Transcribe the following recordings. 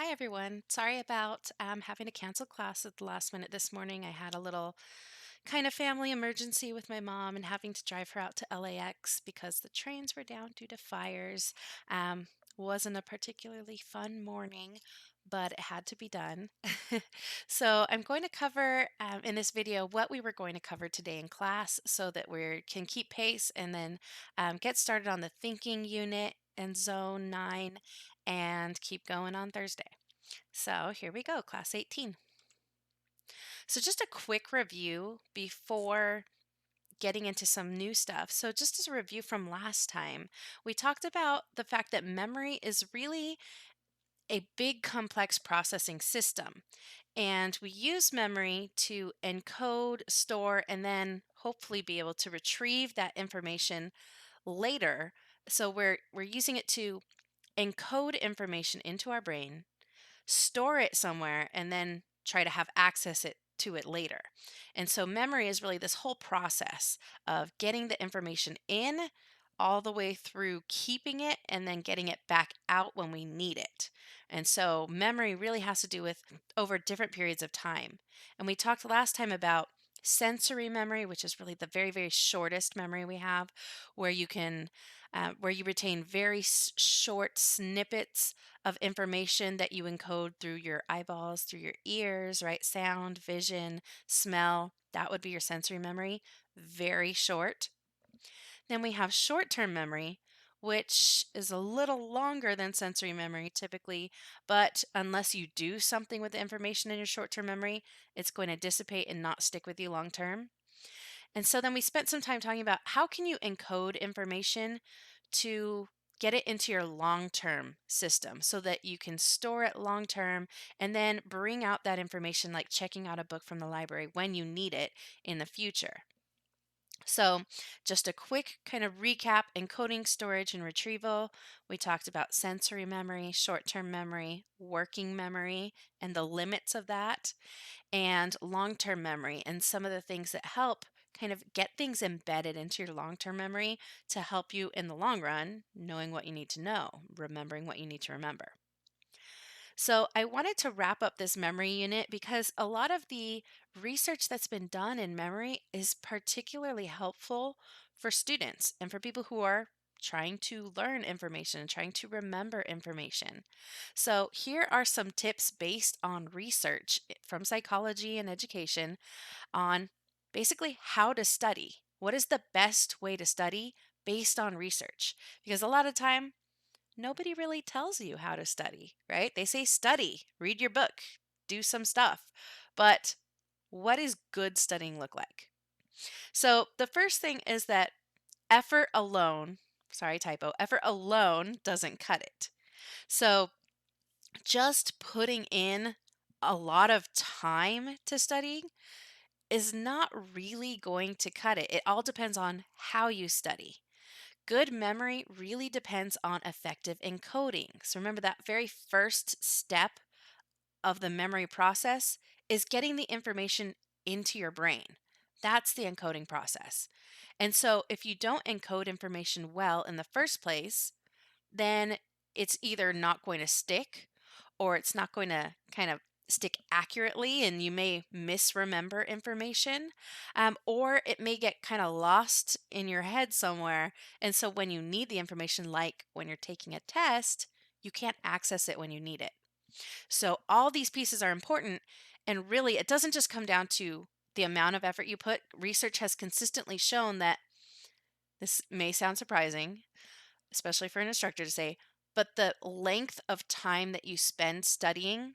Hi, everyone. Sorry about having to cancel class at the last minute this morning. I had a little kind of family emergency with my mom and having to drive her out to LAX because the trains were down due to fires. Wasn't a particularly fun morning, but it had to be done. So I'm going to cover in this video what we were going to cover today in class so that we can keep pace and then get started on the thinking unit and zone 9 and keep going on Thursday. So here we go, class 18. So just a quick review before getting into some new stuff. So just as a review from last time, we talked about the fact that memory is really a big complex processing system. And we use memory to encode, store, and then hopefully be able to retrieve that information later. So we're using it to encode information into our brain, store it somewhere, and then try to have access to it later. And so memory is really this whole process of getting the information in all the way through keeping it and then getting it back out when we need it. And so memory really has to do with over different periods of time. And we talked last time about sensory memory, which is really the very, very shortest memory we have, where where you retain very short snippets of information that you encode through your eyeballs, through your ears, right? Sound, vision, smell. That would be your sensory memory. Very short. Then we have short term memory, which is a little longer than sensory memory typically, but unless you do something with the information in your short term memory, it's going to dissipate and not stick with you long term. And so then we spent some time talking about how can you encode information to get it into your long-term system so that you can store it long term and then bring out that information like checking out a book from the library when you need it in the future. So, just a quick kind of recap: encoding, storage, and retrieval. We talked about sensory memory, short term memory, working memory, and the limits of that, and long term memory, and some of the things that help kind of get things embedded into your long term memory to help you in the long run, knowing what you need to know, remembering what you need to remember. So, I wanted to wrap up this memory unit because a lot of the research that's been done in memory is particularly helpful for students and for people who are trying to learn information and trying to remember information. So, here are some tips based on research from psychology and education on basically how to study. What is the best way to study based on research? Because a lot of time nobody really tells you how to study, right? They say study, read your book, do some stuff. But what does good studying look like? So the first thing is that effort alone, sorry, typo, effort alone doesn't cut it. So just putting in a lot of time to study is not really going to cut it. It all depends on how you study. Good memory really depends on effective encoding. So remember that very first step of the memory process is getting the information into your brain. That's the encoding process. And so if you don't encode information well in the first place, then it's either not going to stick or it's not going to kind of stick accurately and you may misremember information, or it may get kind of lost in your head somewhere. And so when you need the information, like when you're taking a test, you can't access it when you need it. So all these pieces are important. And really, it doesn't just come down to the amount of effort you put. Research has consistently shown that this may sound surprising, especially for an instructor to say, but the length of time that you spend studying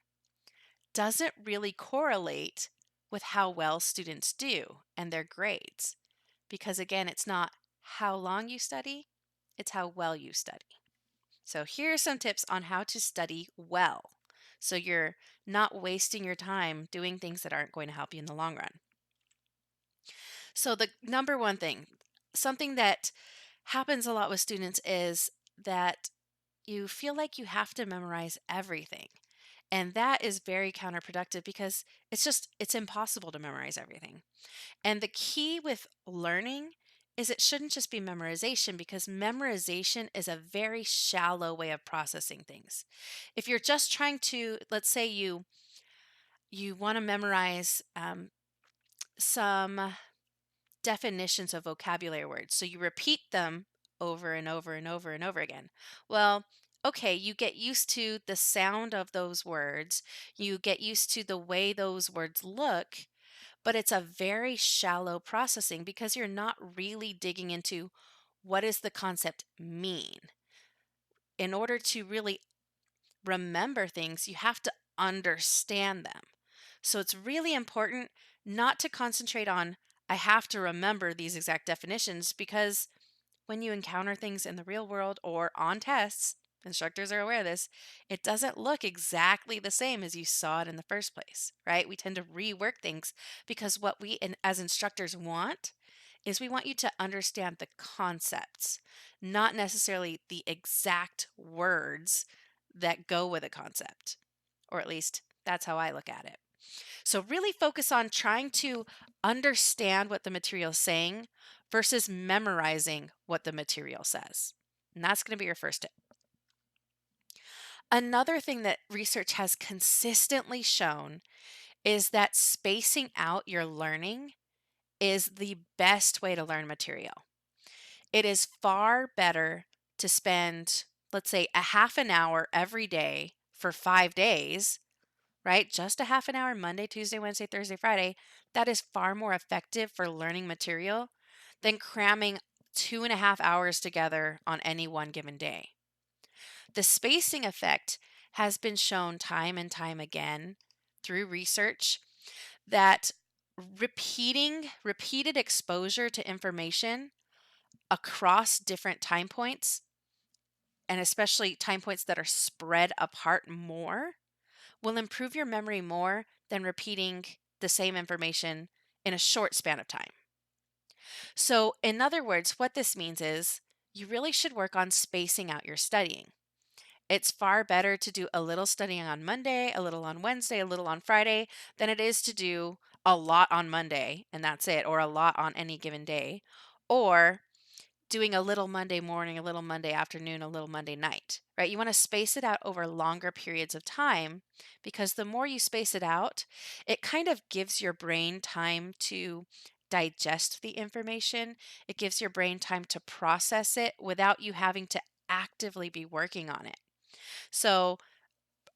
doesn't really correlate with how well students do and their grades. Because again, it's not how long you study, it's how well you study. So here are some tips on how to study well so you're not wasting your time doing things that aren't going to help you in the long run. So the number one thing, something that happens a lot with students is that you feel like you have to memorize everything. And that is very counterproductive because it's impossible to memorize everything. And the key with learning is it shouldn't just be memorization because memorization is a very shallow way of processing things. If you're just trying to, let's say you want to memorize some definitions of vocabulary words, so you repeat them over and over and over and over again. Well, okay, you get used to the sound of those words, you get used to the way those words look, but it's a very shallow processing because you're not really digging into what does the concept mean. In order to really remember things, you have to understand them. So it's really important not to concentrate on, I have to remember these exact definitions, because when you encounter things in the real world or on tests, instructors are aware of this, it doesn't look exactly the same as you saw it in the first place, right? We tend to rework things because what we as instructors want is we want you to understand the concepts, not necessarily the exact words that go with a concept, or at least that's how I look at it. So really focus on trying to understand what the material is saying versus memorizing what the material says. And that's going to be your first tip. Another thing that research has consistently shown is that spacing out your learning is the best way to learn material. It is far better to spend, let's say, a half an hour every day for 5 days, right? Just a half an hour, Monday, Tuesday, Wednesday, Thursday, Friday. That is far more effective for learning material than cramming 2.5 hours together on any one given day. The spacing effect has been shown time and time again through research that repeated exposure to information across different time points, and especially time points that are spread apart more, will improve your memory more than repeating the same information in a short span of time. So, in other words, what this means is you really should work on spacing out your studying. It's far better to do a little studying on Monday, a little on Wednesday, a little on Friday, than it is to do a lot on Monday and that's it, or a lot on any given day, or doing a little Monday morning, a little Monday afternoon, a little Monday night, right? You want to space it out over longer periods of time because the more you space it out, it kind of gives your brain time to digest the information. It gives your brain time to process it without you having to actively be working on it. So,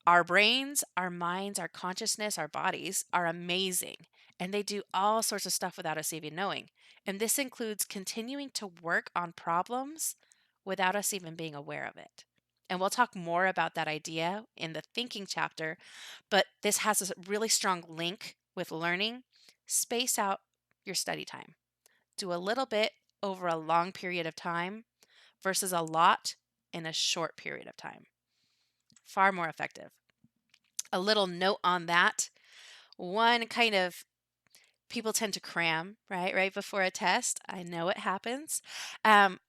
our brains, our minds, our consciousness, our bodies are amazing, and they do all sorts of stuff without us even knowing. And this includes continuing to work on problems without us even being aware of it. And we'll talk more about that idea in the thinking chapter, but this has a really strong link with learning. Space out your study time. Do a little bit over a long period of time versus a lot in a short period of time. Far more effective. A little note on that. One kind of people tend to cram, right before a test. I know it happens. Um,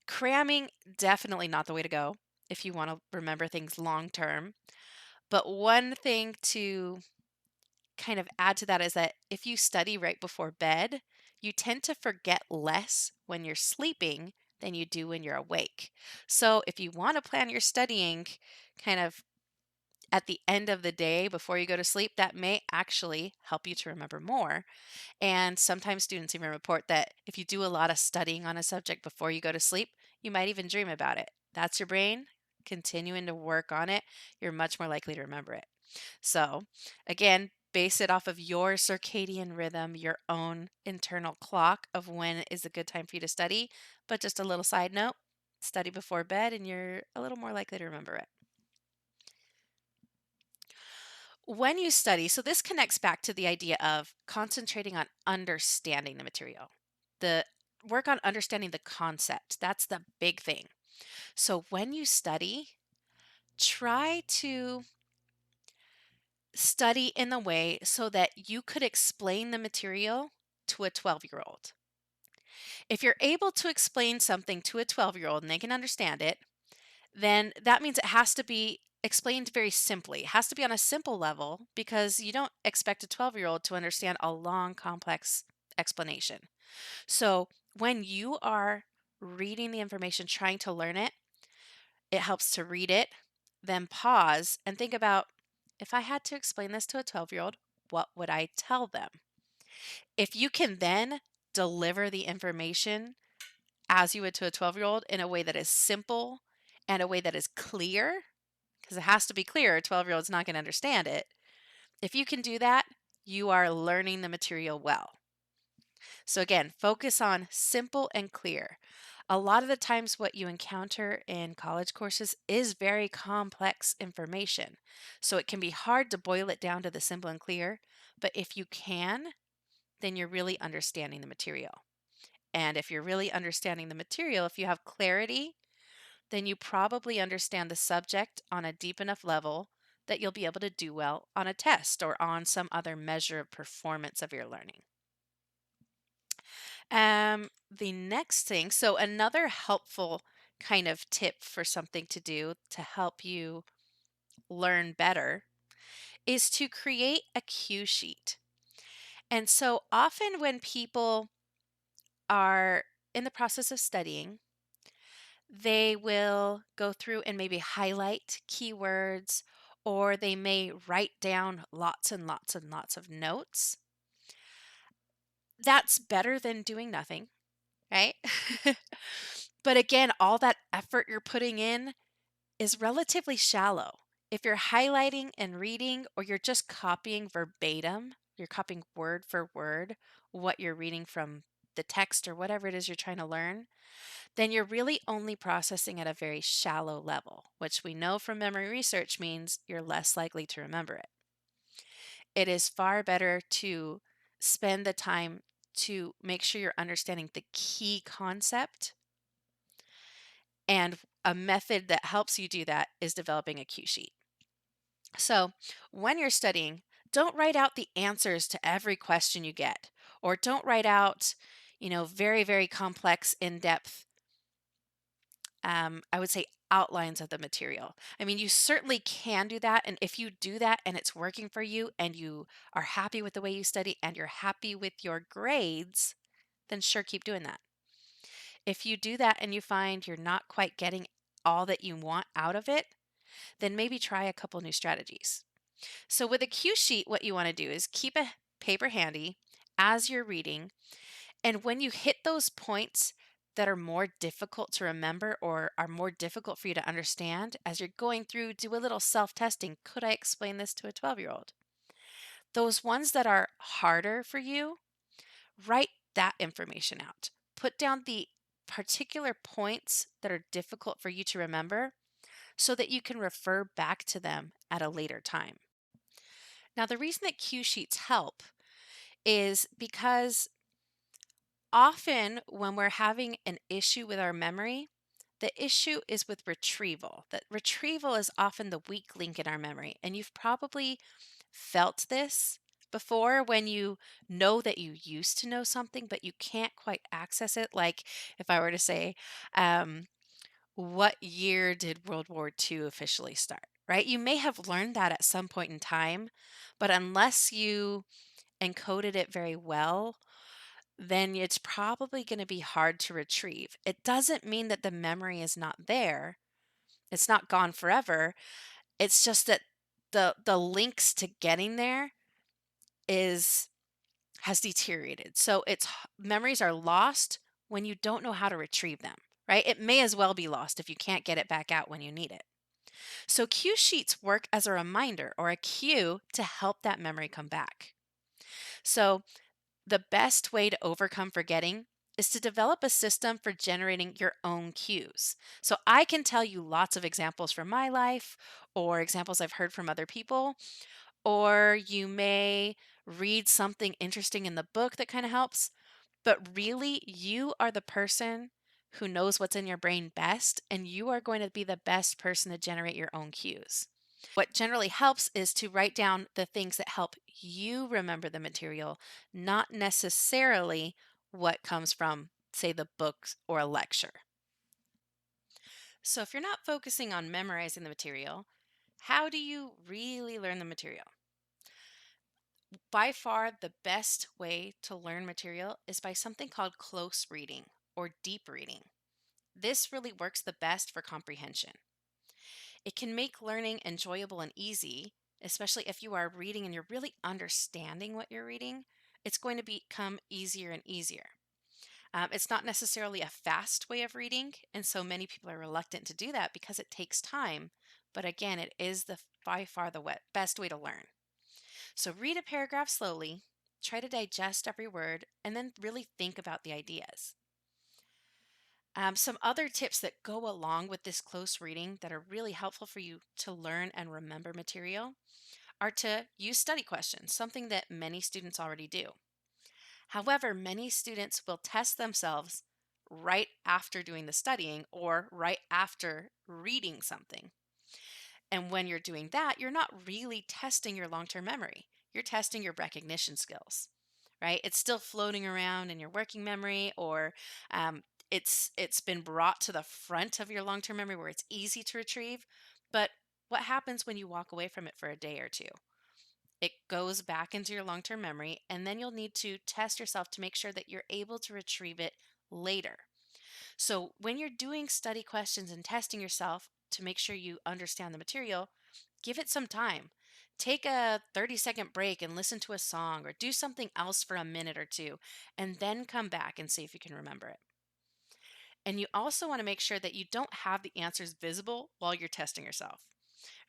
Cramming, definitely not the way to go if you want to remember things long term. But one thing to kind of add to that is that if you study right before bed, you tend to forget less when you're sleeping than you do when you're awake. So if you want to plan your studying kind of at the end of the day before you go to sleep, that may actually help you to remember more. And sometimes students even report that if you do a lot of studying on a subject before you go to sleep, you might even dream about it. That's your brain continuing to work on it. You're much more likely to remember it. So, again, base it off of your circadian rhythm, your own internal clock of when is a good time for you to study. But just a little side note, study before bed and you're a little more likely to remember it. When you study, so this connects back to the idea of concentrating on understanding the material. The work on understanding the concept, that's the big thing. So when you study, try to study in the way so that you could explain the material to a 12-year-old. If you're able to explain something to a 12-year-old and they can understand it, then that means it has to be explained very simply. It has to be on a simple level because you don't expect a 12-year-old to understand a long, complex explanation. So when you are reading the information, trying to learn it, it helps to read it, then pause and think about, if I had to explain this to a 12-year-old, what would I tell them? If you can then deliver the information as you would to a 12-year-old in a way that is simple and a way that is clear, because it has to be clear, a 12-year-old's not going to understand it. If you can do that, you are learning the material well. So again, focus on simple and clear. A lot of the times what you encounter in college courses is very complex information. So it can be hard to boil it down to the simple and clear, but if you can, then you're really understanding the material. And if you're really understanding the material, if you have clarity, then you probably understand the subject on a deep enough level that you'll be able to do well on a test or on some other measure of performance of your learning. The next thing, so another helpful kind of tip for something to do to help you learn better is to create a cue sheet. And so often when people are in the process of studying, they will go through and maybe highlight keywords, or they may write down lots and lots and lots of notes. That's better than doing nothing, right? But again, all that effort you're putting in is relatively shallow. If you're highlighting and reading, or you're just copying verbatim, you're copying word for word what you're reading from the text or whatever it is you're trying to learn, then you're really only processing at a very shallow level, which we know from memory research means you're less likely to remember it. It is far better to spend the time to make sure you're understanding the key concept, and a method that helps you do that is developing a cue sheet. So when you're studying, don't write out the answers to every question you get, or don't write out, very, very complex, in-depth, I would say, outlines of the material. I mean, you certainly can do that. And if you do that and it's working for you and you are happy with the way you study and you're happy with your grades, then sure, keep doing that. If you do that and you find you're not quite getting all that you want out of it, then maybe try a couple new strategies. So with a cue sheet, what you want to do is keep a paper handy as you're reading. And when you hit those points that are more difficult to remember or are more difficult for you to understand, as you're going through, do a little self-testing. Could I explain this to a 12-year-old? Those ones that are harder for you, write that information out. Put down the particular points that are difficult for you to remember so that you can refer back to them at a later time. Now, the reason that cue sheets help is because often when we're having an issue with our memory, the issue is with retrieval. That retrieval is often the weak link in our memory. And you've probably felt this before when you know that you used to know something, but you can't quite access it. Like if I were to say, um, what year did World War II officially start? Right? You may have learned that at some point in time, but unless you encoded it very well, then it's probably going to be hard to retrieve. It doesn't mean that the memory is not there. It's not gone forever. It's just that the links to getting there is has deteriorated. So memories are lost when you don't know how to retrieve them, right? It may as well be lost if you can't get it back out when you need it. So cue sheets work as a reminder or a cue to help that memory come back. So the best way to overcome forgetting is to develop a system for generating your own cues. So I can tell you lots of examples from my life or examples I've heard from other people, or you may read something interesting in the book that kind of helps, but really you are the person who knows what's in your brain best, and you are going to be the best person to generate your own cues. What generally helps is to write down the things that help you remember the material, not necessarily what comes from, say, the books or a lecture. So if you're not focusing on memorizing the material, how do you really learn the material? By far, the best way to learn material is by something called close reading or deep reading. This really works the best for comprehension. It can make learning enjoyable and easy, especially if you are reading and you're really understanding what you're reading. It's going to become easier and easier. It's not necessarily a fast way of reading, and so many people are reluctant to do that because it takes time. But again, it is the by far the best way to learn. So read a paragraph slowly, try to digest every word, and then really think about the ideas. Some other tips that go along with this close reading that are really helpful for you to learn and remember material are to use study questions, something that many students already do. However, many students will test themselves right after doing the studying or right after reading something. And when you're doing that, you're not really testing your long term memory, you're testing your recognition skills, right? It's still floating around in your working memory, or it's been brought to the front of your long term memory where it's easy to retrieve. But what happens when you walk away from it for a day or two? It goes back into your long term memory, and then you'll need to test yourself to make sure that you're able to retrieve it later. So, when you're doing study questions and testing yourself to make sure you understand the material, give it some time. Take a 30-second break and listen to a song or do something else for a minute or two, and then come back and see if you can remember it. And you also want to make sure that you don't have the answers visible while you're testing yourself.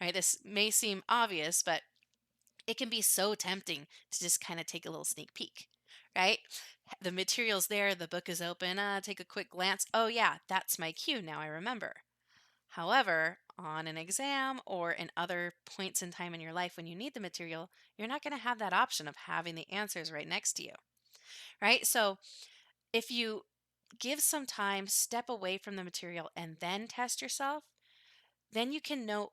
Right? This may seem obvious, but it can be so tempting to just kind of take a little sneak peek, right? The material's there, the book is open, take a quick glance. Oh, yeah, that's my cue. Now I remember. However, on an exam or in other points in time in your life when you need the material, you're not going to have that option of having the answers right next to you, right? So if you give some time, step away from the material, and then test yourself, then you can know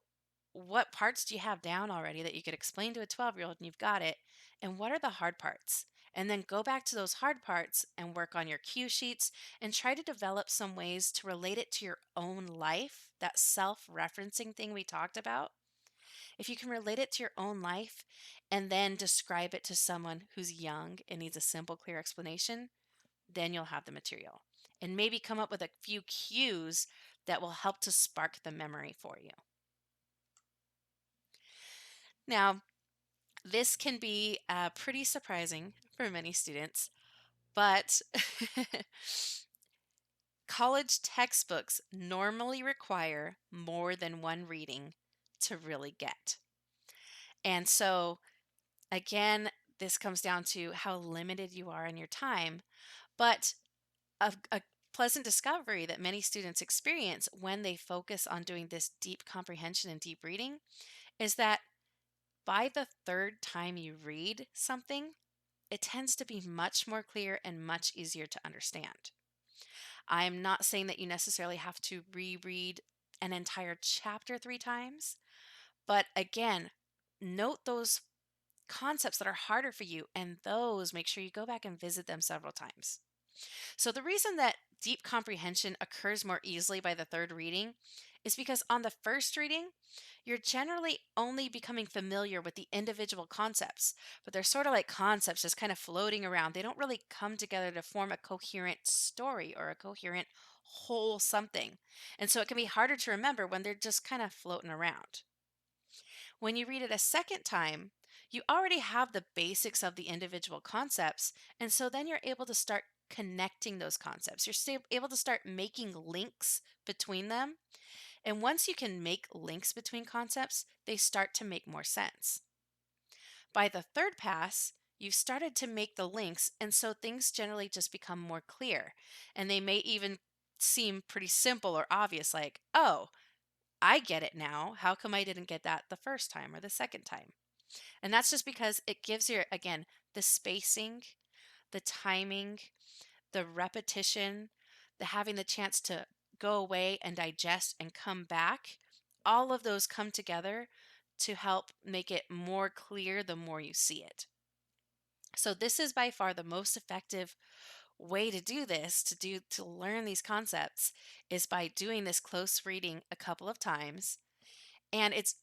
what parts do you have down already that you could explain to a 12-year-old and you've got it, and what are the hard parts? And then go back to those hard parts and work on your cue sheets and try to develop some ways to relate it to your own life, that self referencing thing we talked about. If you can relate it to your own life and then describe it to someone who's young and needs a simple, clear explanation, then you'll have the material. And maybe come up with a few cues that will help to spark the memory for you. Now, this can be pretty surprising for many students, but college textbooks normally require more than one reading to really get. And so, again, this comes down to how limited you are in your time, but a pleasant discovery that many students experience when they focus on doing this deep comprehension and deep reading is that by the third time you read something, it tends to be much more clear and much easier to understand. I'm not saying that you necessarily have to reread an entire chapter 3 times, but again, note those concepts that are harder for you, and those make sure you go back and visit them several times. So, the reason that deep comprehension occurs more easily by the third reading is because on the first reading, you're generally only becoming familiar with the individual concepts, but they're sort of like concepts just kind of floating around. They don't really come together to form a coherent story or a coherent whole something. And so it can be harder to remember when they're just kind of floating around. When you read it a second time, you already have the basics of the individual concepts, and so then you're able to start connecting those concepts. You're still able to start making links between them. And once you can make links between concepts, they start to make more sense. By the third pass, you've started to make the links, and so things generally just become more clear. And they may even seem pretty simple or obvious, like, oh, I get it now. How come I didn't get that the first time or the second time? And that's just because it gives you, again, the spacing, the timing, the repetition, the having the chance to go away and digest and come back. All of those come together to help make it more clear the more you see it. So this is by far the most effective way to do this, to learn these concepts, is by doing this close reading a couple of times. And it's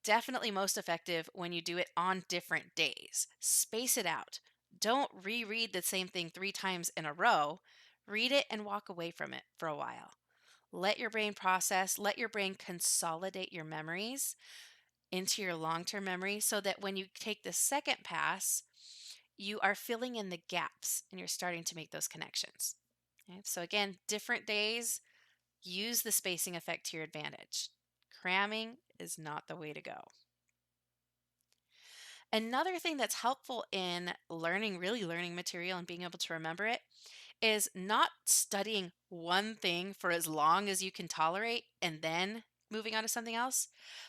definitely most effective when you do it on different days. Space it out. Don't reread the same thing 3 times in a row. Read it and walk away from it for a while. Let your brain process, let your brain consolidate your memories into your long-term memory so that when you take the second pass, you are filling in the gaps and you're starting to make those connections. Okay? So again, different days, use the spacing effect to your advantage. Cramming is not the way to go. Another thing that's helpful in really learning material and being able to remember it is not studying one thing for as long as you can tolerate and then moving on to something else,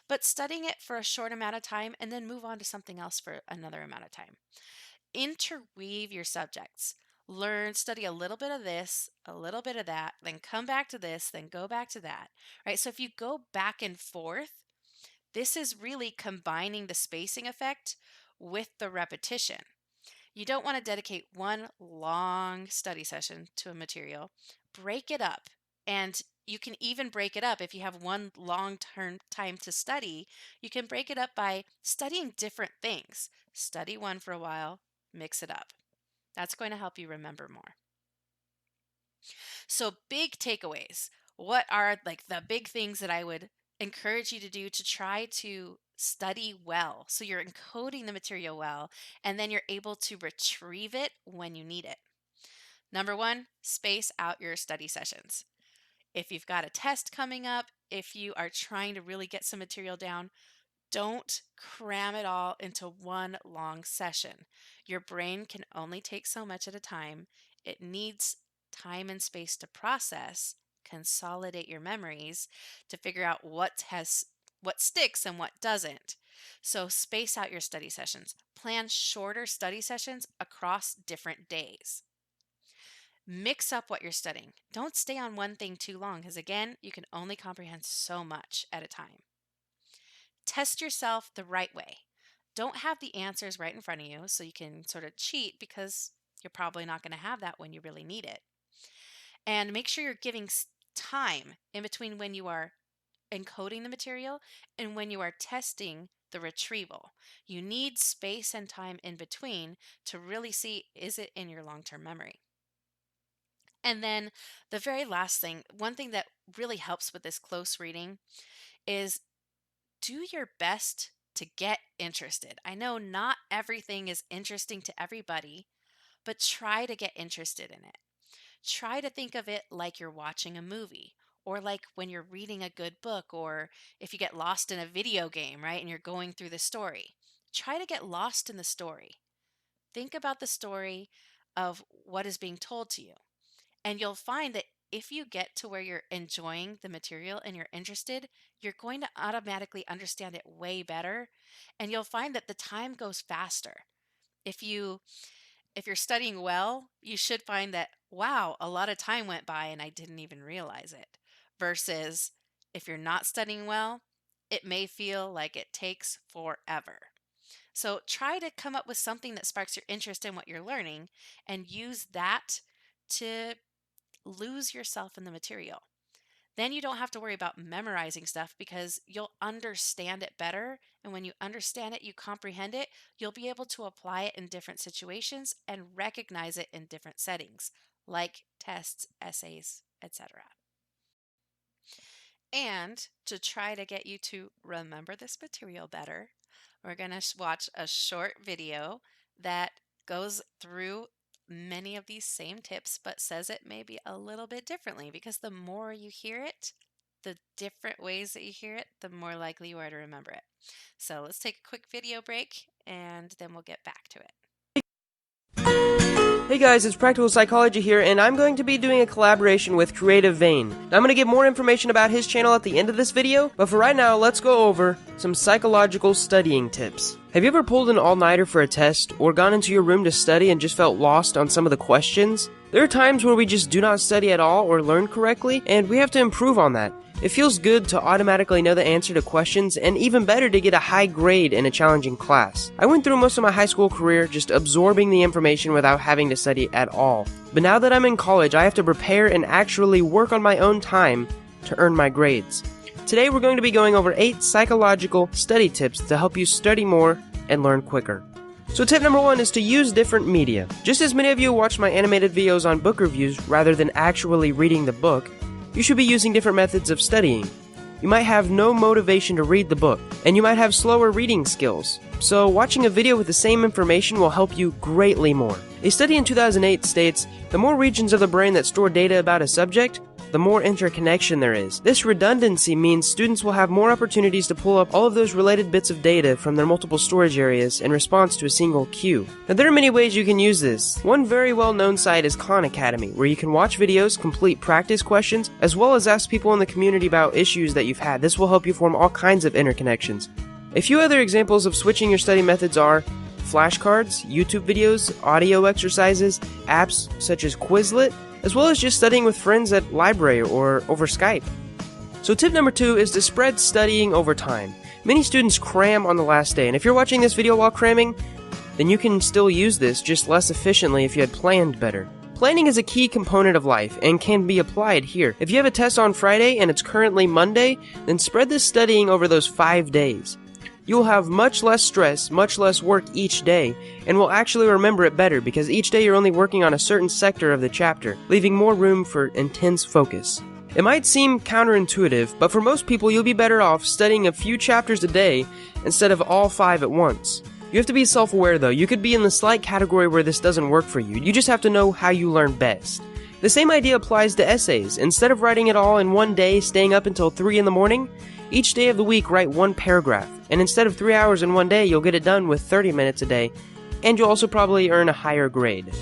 but studying it for a short amount of time and then move on to something else for another amount of time. Interweave your subjects. Study a little bit of this, a little bit of that, then come back to this, then go back to that, right? So if you go back and forth, this is really combining the spacing effect with the repetition. You don't want to dedicate one long study session to a material. Break it up. And you can even break it up if you have one long-term time to study. You can break it up by studying different things. Study one for a while, mix it up. That's going to help you remember more. So big takeaways. What are like the big things that I would encourage you to do to try to study well so you're encoding the material well and then you're able to retrieve it when you need it? Number one, space out your study sessions. If you've got a test coming up, if you are trying to really get some material down, don't cram it all into one long session. Your brain can only take so much at a time. It needs time and space to process, consolidate your memories, to figure out what sticks and what doesn't. So space out your study sessions. Plan shorter study sessions across different days. Mix up what you're studying. Don't stay on one thing too long because, again, you can only comprehend so much at a time. Test yourself the right way. Don't have the answers right in front of you so you can sort of cheat because you're probably not going to have that when you really need it. And make sure you're giving time in between when you are encoding the material and when you are testing the retrieval. You need space and time in between to really see, is it in your long-term memory? And then the very last thing, one thing that really helps with this close reading is do your best to get interested. I know not everything is interesting to everybody, but try to get interested in it. Try to think of it like you're watching a movie or like when you're reading a good book or if you get lost in a video game, right? And you're going through the story. Try to get lost in the story. Think about the story of what is being told to you. And you'll find that if you get to where you're enjoying the material and you're interested, you're going to automatically understand it way better. And you'll find that the time goes faster. If you're studying well, you should find that, wow, a lot of time went by and I didn't even realize it. Versus if you're not studying well, it may feel like it takes forever. So try to come up with something that sparks your interest in what you're learning and use that to lose yourself in the material. Then you don't have to worry about memorizing stuff because you'll understand it better. And when you understand it, you comprehend it, you'll be able to apply it in different situations and recognize it in different settings, like tests, essays, etc. And to try to get you to remember this material better, we're going to watch a short video that goes through many of these same tips, but says it maybe a little bit differently because the more you hear it, the different ways that you hear it, the more likely you are to remember it. So let's take a quick video break and then we'll get back to it. Hey guys, it's Practical Psychology here, and I'm going to be doing a collaboration with Creative Vane. Now, I'm going to give more information about his channel at the end of this video, but for right now, let's go over some psychological studying tips. Have you ever pulled an all-nighter for a test, or gone into your room to study and just felt lost on some of the questions? There are times where we just do not study at all or learn correctly, and we have to improve on that. It feels good to automatically know the answer to questions, and even better to get a high grade in a challenging class. I went through most of my high school career just absorbing the information without having to study at all. But now that I'm in college, I have to prepare and actually work on my own time to earn my grades. Today we're going to be going over 8 psychological study tips to help you study more and learn quicker. So tip number 1 is to use different media. Just as many of you watch my animated videos on book reviews rather than actually reading the book, you should be using different methods of studying. You might have no motivation to read the book, and you might have slower reading skills. So watching a video with the same information will help you greatly more. A study in 2008 states, the more regions of the brain that store data about a subject, the more interconnection there is. This redundancy means students will have more opportunities to pull up all of those related bits of data from their multiple storage areas in response to a single cue. Now there are many ways you can use this. One very well-known site is Khan Academy, where you can watch videos, complete practice questions, as well as ask people in the community about issues that you've had. This will help you form all kinds of interconnections. A few other examples of switching your study methods are flashcards, YouTube videos, audio exercises, apps such as Quizlet, as well as just studying with friends at library or over Skype. So tip number 2 is to spread studying over time. Many students cram on the last day, and if you're watching this video while cramming, then you can still use this just less efficiently if you had planned better. Planning is a key component of life and can be applied here. If you have a test on Friday and it's currently Monday, then spread this studying over those 5 days. You will have much less stress, much less work each day, and will actually remember it better because each day you're only working on a certain sector of the chapter, leaving more room for intense focus. It might seem counterintuitive, but for most people you'll be better off studying a few chapters a day instead of all 5 at once. You have to be self-aware though. You could be in the slight category where this doesn't work for you. You just have to know how you learn best. The same idea applies to essays. Instead of writing it all in one day, staying up until 3 in the morning, each day of the week write one paragraph, and instead of 3 hours in one day, you'll get it done with 30 minutes a day, and you'll also probably earn a higher grade.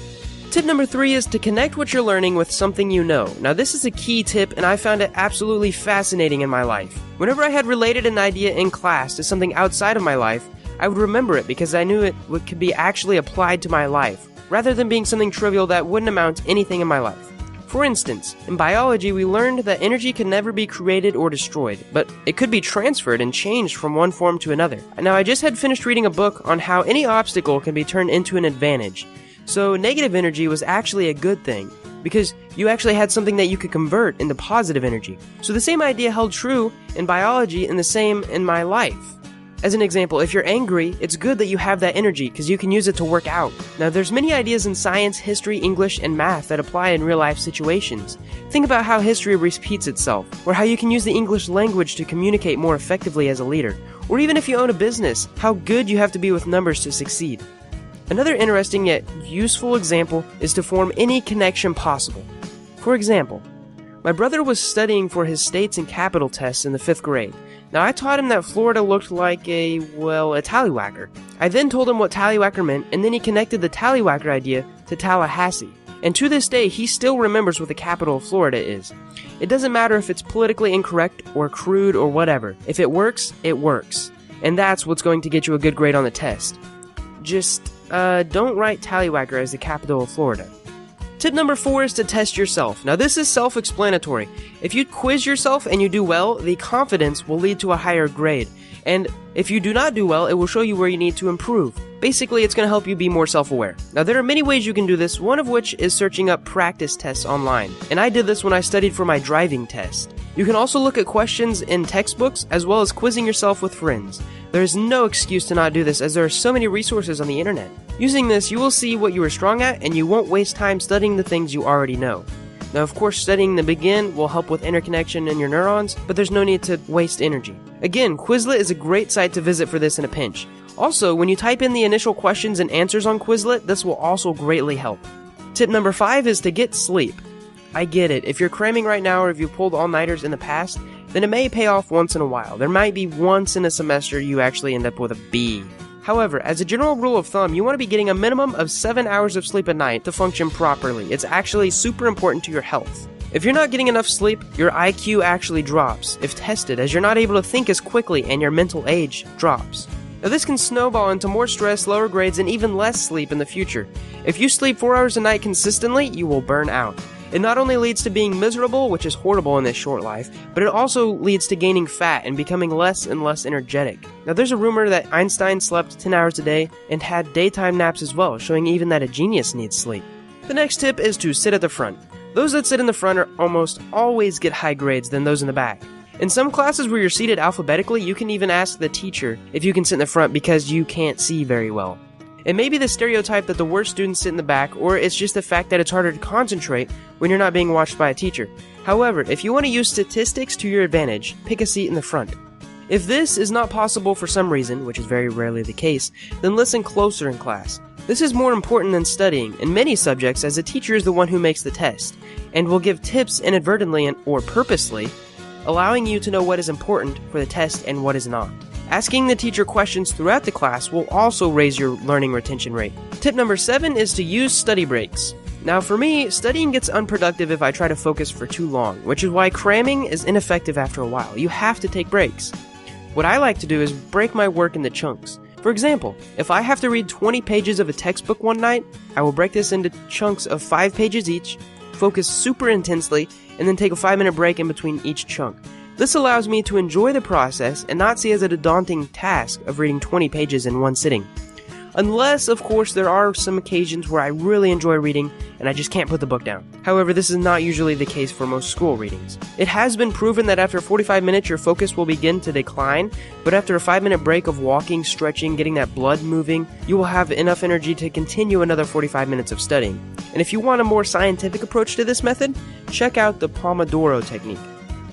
Tip number 3 is to connect what you're learning with something you know. Now this is a key tip, and I found it absolutely fascinating in my life. Whenever I had related an idea in class to something outside of my life, I would remember it because I knew it could be actually applied to my life, rather than being something trivial that wouldn't amount to anything in my life. For instance, in biology we learned that energy can never be created or destroyed, but it could be transferred and changed from one form to another. Now I just had finished reading a book on how any obstacle can be turned into an advantage. So negative energy was actually a good thing, because you actually had something that you could convert into positive energy. So the same idea held true in biology and the same in my life. As an example, if you're angry, it's good that you have that energy because you can use it to work out. Now there's many ideas in science, history, English, and math that apply in real life situations. Think about how history repeats itself, or how you can use the English language to communicate more effectively as a leader. Or even if you own a business, how good you have to be with numbers to succeed. Another interesting yet useful example is to form any connection possible. For example, my brother was studying for his states and capital tests in the 5th grade. Now I taught him that Florida looked like a tallywhacker. I then told him what tallywhacker meant, and then he connected the tallywhacker idea to Tallahassee. And to this day, he still remembers what the capital of Florida is. It doesn't matter if it's politically incorrect or crude or whatever. If it works, it works. And that's what's going to get you a good grade on the test. Just, don't write tallywhacker as the capital of Florida. Tip number 4 is to test yourself. Now this is self-explanatory. If you quiz yourself and you do well, the confidence will lead to a higher grade. And if you do not do well, it will show you where you need to improve. Basically, it's going to help you be more self-aware. Now there are many ways you can do this, one of which is searching up practice tests online. And I did this when I studied for my driving test. You can also look at questions in textbooks as well as quizzing yourself with friends. There is no excuse to not do this as there are so many resources on the internet. Using this, you will see what you are strong at and you won't waste time studying the things you already know. Now of course studying the begin will help with interconnection in your neurons, but there's no need to waste energy. Again, Quizlet is a great site to visit for this in a pinch. Also, when you type in the initial questions and answers on Quizlet, this will also greatly help. Tip number 5 is to get sleep. I get it, if you're cramming right now or if you've pulled all-nighters in the past, then it may pay off once in a while. There might be once in a semester you actually end up with a B. However, as a general rule of thumb, you want to be getting a minimum of 7 hours of sleep a night to function properly. It's actually super important to your health. If you're not getting enough sleep, your IQ actually drops, if tested, as you're not able to think as quickly and your mental age drops. Now this can snowball into more stress, lower grades, and even less sleep in the future. If you sleep 4 hours a night consistently, you will burn out. It not only leads to being miserable, which is horrible in this short life, but it also leads to gaining fat and becoming less and less energetic. Now there's a rumor that Einstein slept 10 hours a day and had daytime naps as well, showing even that a genius needs sleep. The next tip is to sit at the front. Those that sit in the front are almost always get high grades than those in the back. In some classes where you're seated alphabetically, you can even ask the teacher if you can sit in the front because you can't see very well. It may be the stereotype that the worst students sit in the back, or it's just the fact that it's harder to concentrate when you're not being watched by a teacher. However, if you want to use statistics to your advantage, pick a seat in the front. If this is not possible for some reason, which is very rarely the case, then listen closer in class. This is more important than studying in many subjects, as the teacher is the one who makes the test, and will give tips inadvertently or purposely, allowing you to know what is important for the test and what is not. Asking the teacher questions throughout the class will also raise your learning retention rate. Tip number 7 is to use study breaks. Now for me, studying gets unproductive if I try to focus for too long, which is why cramming is ineffective after a while. You have to take breaks. What I like to do is break my work into chunks. For example, if I have to read 20 pages of a textbook one night, I will break this into chunks of 5 pages each, focus super intensely, and then take a 5-minute break in between each chunk. This allows me to enjoy the process and not see it as a daunting task of reading 20 pages in one sitting. Unless, of course, there are some occasions where I really enjoy reading and I just can't put the book down. However, this is not usually the case for most school readings. It has been proven that after 45 minutes your focus will begin to decline, but after a 5-minute break of walking, stretching, getting that blood moving, you will have enough energy to continue another 45 minutes of studying. And if you want a more scientific approach to this method, check out the Pomodoro technique.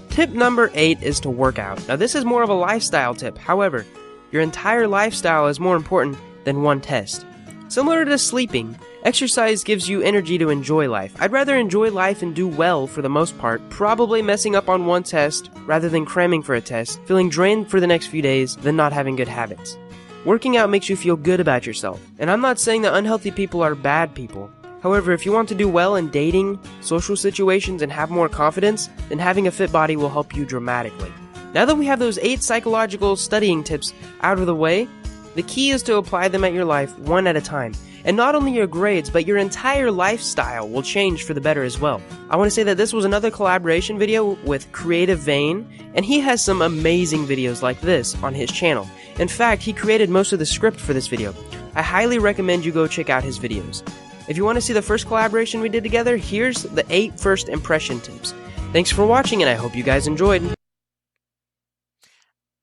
Tip number 8 is to work out. Now this is more of a lifestyle tip. However, your entire lifestyle is more important than one test. Similar to sleeping, exercise gives you energy to enjoy life. I'd rather enjoy life and do well for the most part, probably messing up on one test rather than cramming for a test, feeling drained for the next few days than not having good habits. Working out makes you feel good about yourself, and I'm not saying that unhealthy people are bad people. However, if you want to do well in dating, social situations, and have more confidence, then having a fit body will help you dramatically. Now that we have those 8 psychological studying tips out of the way, the key is to apply them at your life one at a time. And not only your grades, but your entire lifestyle will change for the better as well. I want to say that this was another collaboration video with Creative Vein, and he has some amazing videos like this on his channel. In fact, he created most of the script for this video. I highly recommend you go check out his videos. If you want to see the first collaboration we did together, here's the 8 first impression tips. Thanks for watching, and I hope you guys enjoyed.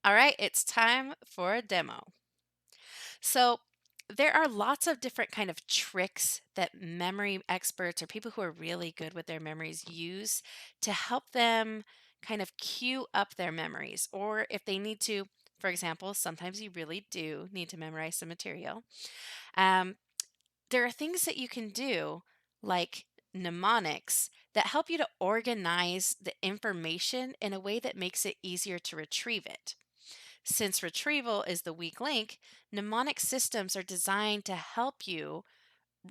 All right, it's time for a demo. So there are lots of different kind of tricks that memory experts or people who are really good with their memories use to help them kind of cue up their memories. Or if they need to, for example, sometimes you really do need to memorize some material. Um, there are things that you can do like mnemonics that help you to organize the information in a way that makes it easier to retrieve it. Since retrieval is the weak link, mnemonic systems are designed to help you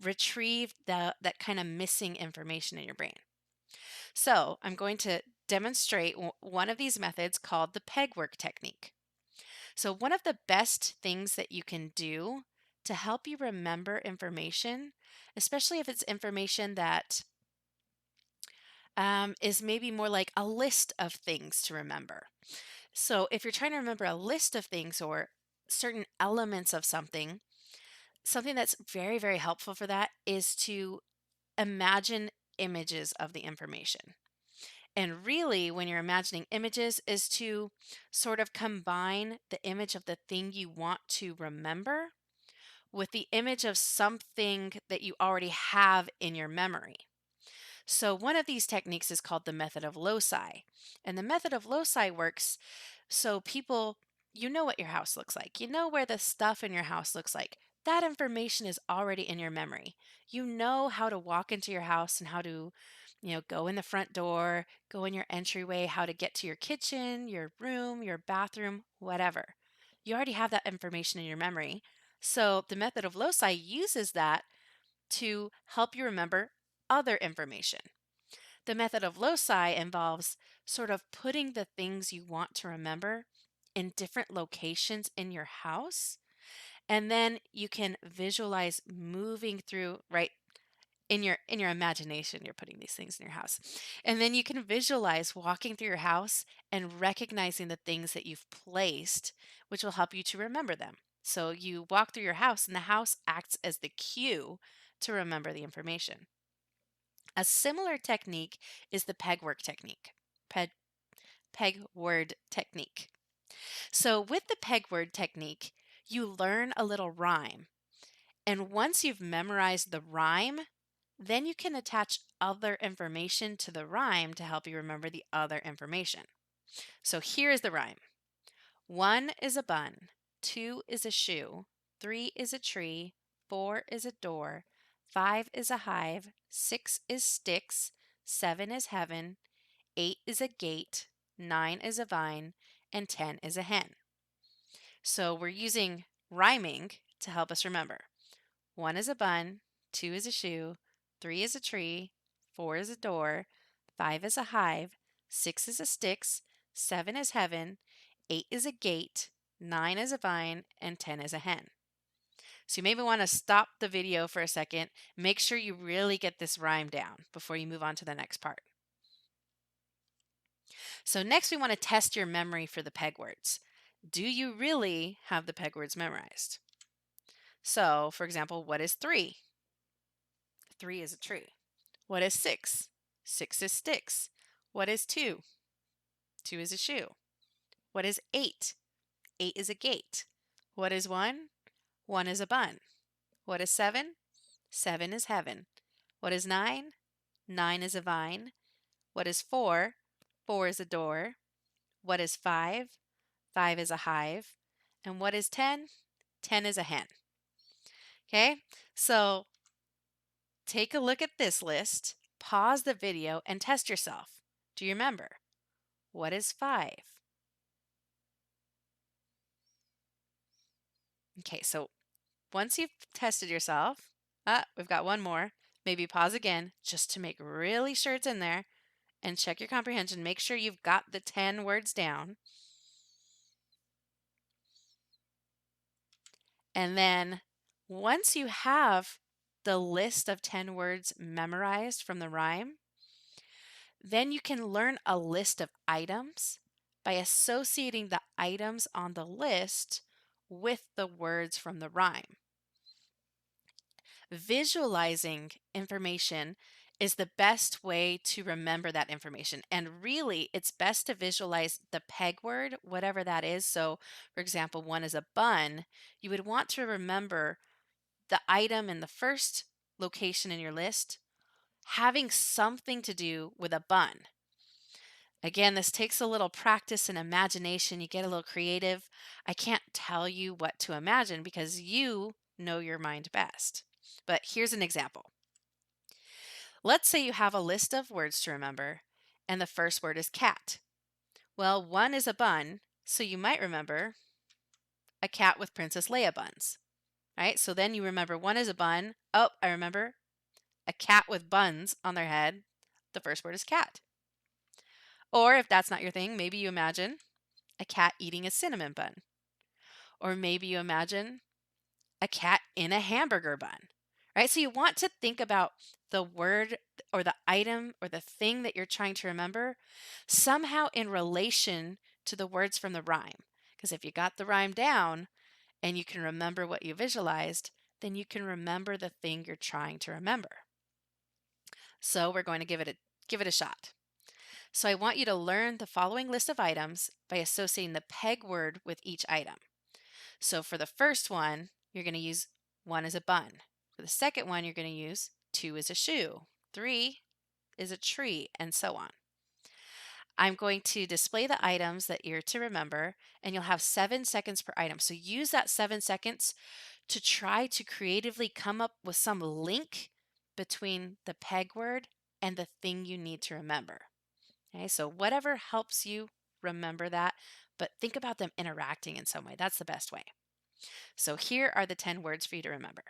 retrieve that kind of missing information in your brain. So I'm going to demonstrate one of these methods called the pegwork technique. So one of the best things that you can do to help you remember information, especially if it's information that is maybe more like a list of things to remember. So if you're trying to remember a list of things or certain elements of something, something that's very, very helpful for that is to imagine images of the information. And really, when you're imagining images, is to sort of combine the image of the thing you want to remember with the image of something that you already have in your memory. So one of these techniques is called the method of loci. And the method of loci works so people, you know what your house looks like. You know where the stuff in your house looks like. That information is already in your memory. You know how to walk into your house and how to, go in the front door, go in your entryway, how to get to your kitchen, your room, your bathroom, whatever. You already have that information in your memory. So the method of loci uses that to help you remember other information. The method of loci involves sort of putting the things you want to remember in different locations in your house. And then you can visualize moving through, right? In your imagination, you're putting these things in your house. And then you can visualize walking through your house and recognizing the things that you've placed, which will help you to remember them. So you walk through your house and the house acts as the cue to remember the information. A similar technique is the pegwork technique. peg word technique. So with the peg word technique, you learn a little rhyme. And once you've memorized the rhyme, then you can attach other information to the rhyme to help you remember the other information. So here is the rhyme. 1 is a bun, 2 is a shoe, 3 is a tree, 4 is a door, 5 is a hive, 6 is sticks, 7 is heaven, 8 is a gate, 9 is a vine, and 10 is a hen. So we're using rhyming to help us remember. 1 is a bun, 2 is a shoe, 3 is a tree, 4 is a door, 5 is a hive, 6 is a sticks, 7 is heaven, 8 is a gate, 9 is a vine, and 10 is a hen. So you maybe want to stop the video for a second. Make sure you really get this rhyme down before you move on to the next part. So next we want to test your memory for the peg words. Do you really have the peg words memorized? So, for example, what is 3? 3 is a tree. What is 6? 6 is sticks. What is 2? 2 is a shoe. What is 8? 8 is a gate. What is 1? 1 is a bun. What is 7? 7 is heaven. What is 9? 9 is a vine. What is 4? 4 is a door. What is 5? 5 is a hive. And what is 10? 10 is a hen. Okay, so take a look at this list, pause the video, and test yourself. Do you remember? What is 5? Okay, so once you've tested yourself, we've got one more. Maybe pause again just to make really sure it's in there and check your comprehension. Make sure you've got the 10 words down. And then once you have the list of 10 words memorized from the rhyme, then you can learn a list of items by associating the items on the list with the words from the rhyme. Visualizing information is the best way to remember that information. And really, it's best to visualize the peg word, whatever that is. So, for example, 1 is a bun. You would want to remember the item in the first location in your list having something to do with a bun. Again, this takes a little practice and imagination. You get a little creative. I can't tell you what to imagine because you know your mind best. But here's an example. Let's say you have a list of words to remember, and the first word is cat. Well, 1 is a bun, so you might remember a cat with Princess Leia buns, right? So then you remember 1 is a bun. Oh, I remember a cat with buns on their head. The first word is cat. Or if that's not your thing, maybe you imagine a cat eating a cinnamon bun. Or maybe you imagine a cat in a hamburger bun, right? So you want to think about the word or the item or the thing that you're trying to remember somehow in relation to the words from the rhyme. Because if you got the rhyme down and you can remember what you visualized, then you can remember the thing you're trying to remember. So we're going to give it a shot. So I want you to learn the following list of items by associating the peg word with each item. So for the first one, you're going to use 1 is a bun. For the second one, you're going to use 2 is a shoe, 3 is a tree, and so on. I'm going to display the items that you're to remember, and you'll have 7 seconds per item. So use that 7 seconds to try to creatively come up with some link between the peg word and the thing you need to remember. Okay, so whatever helps you remember that, but think about them interacting in some way. That's the best way. So here are the 10 words for you to remember.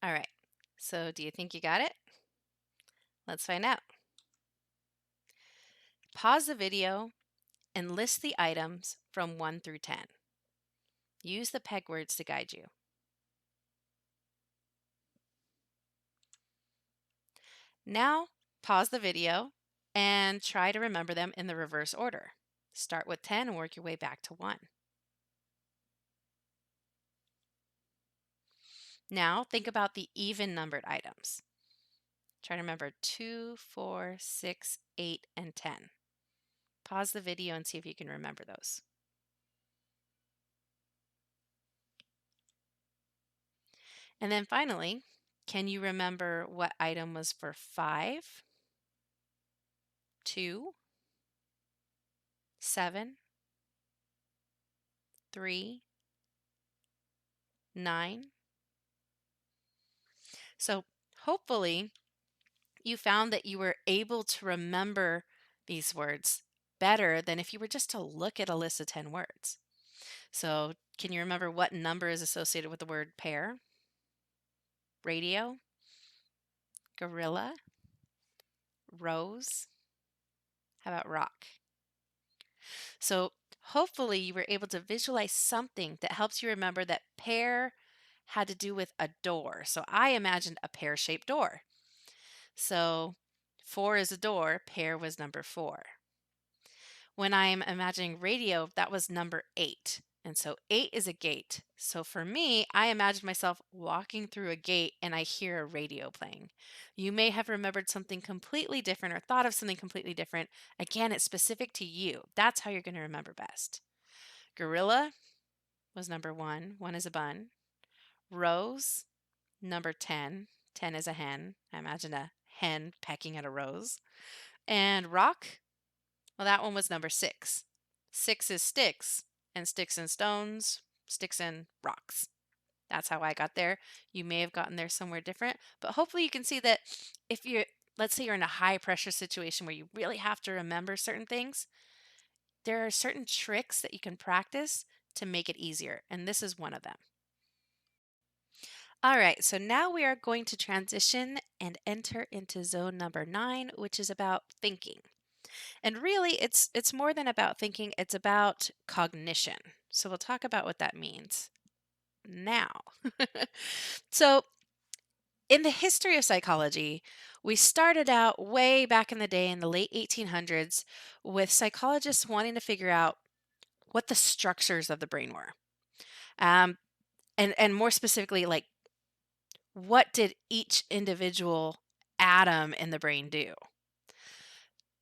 All right, so do you think you got it? Let's find out. Pause the video and list the items from 1 through 10. Use the peg words to guide you. Now, pause the video and try to remember them in the reverse order. Start with 10 and work your way back to 1. Now, think about the even numbered items. Try to remember 2, 4, 6, 8, and 10. Pause the video and see if you can remember those. And then finally, can you remember what item was for 5, 2, 7, 3, 9? So hopefully you found that you were able to remember these words better than if you were just to look at a list of 10 words. So can you remember what number is associated with the word pear, radio, gorilla, rose? How about rock? So hopefully you were able to visualize something that helps you remember that pear had to do with a door. So I imagined a pear-shaped door. So 4 is a door, pear was number 4. When I'm imagining radio, that was number 8. And so 8 is a gate. So for me, I imagined myself walking through a gate and I hear a radio playing. You may have remembered something completely different or thought of something completely different. Again, it's specific to you. That's how you're going to remember best. Gorilla was number 1. 1 is a bun. Rose, number 10. 10 is a hen. I imagine a hen pecking at a rose. And rock, well, that one was number 6. 6 is sticks, and sticks and stones, sticks and rocks. That's how I got there. You may have gotten there somewhere different, but hopefully you can see that if you're, let's say you're in a high pressure situation where you really have to remember certain things, there are certain tricks that you can practice to make it easier, and this is one of them. All right, so now we are going to transition and enter into zone number 9, which is about thinking. And really, it's more than about thinking, it's about cognition. So we'll talk about what that means now. So in the history of psychology, we started out way back in the day in the late 1800s with psychologists wanting to figure out what the structures of the brain were. And more specifically, like what did each individual atom in the brain do?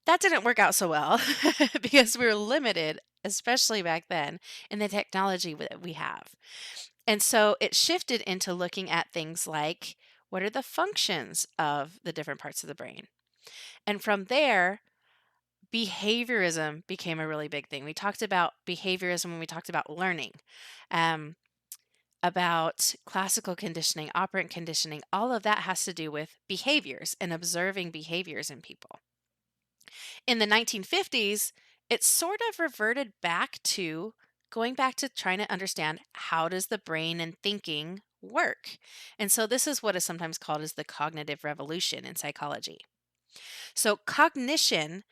That didn't work out so well because we were limited, especially back then, in the technology that we have. And so it shifted into looking at things like what are the functions of the different parts of the brain? And from there, behaviorism became a really big thing. We talked about behaviorism when we talked about learning, about classical conditioning, operant conditioning. All of that has to do with behaviors and observing behaviors in people. In the 1950s, it sort of reverted back to going back to trying to understand how does the brain and thinking work. And so this is what is sometimes called as the cognitive revolution in psychology. So cognition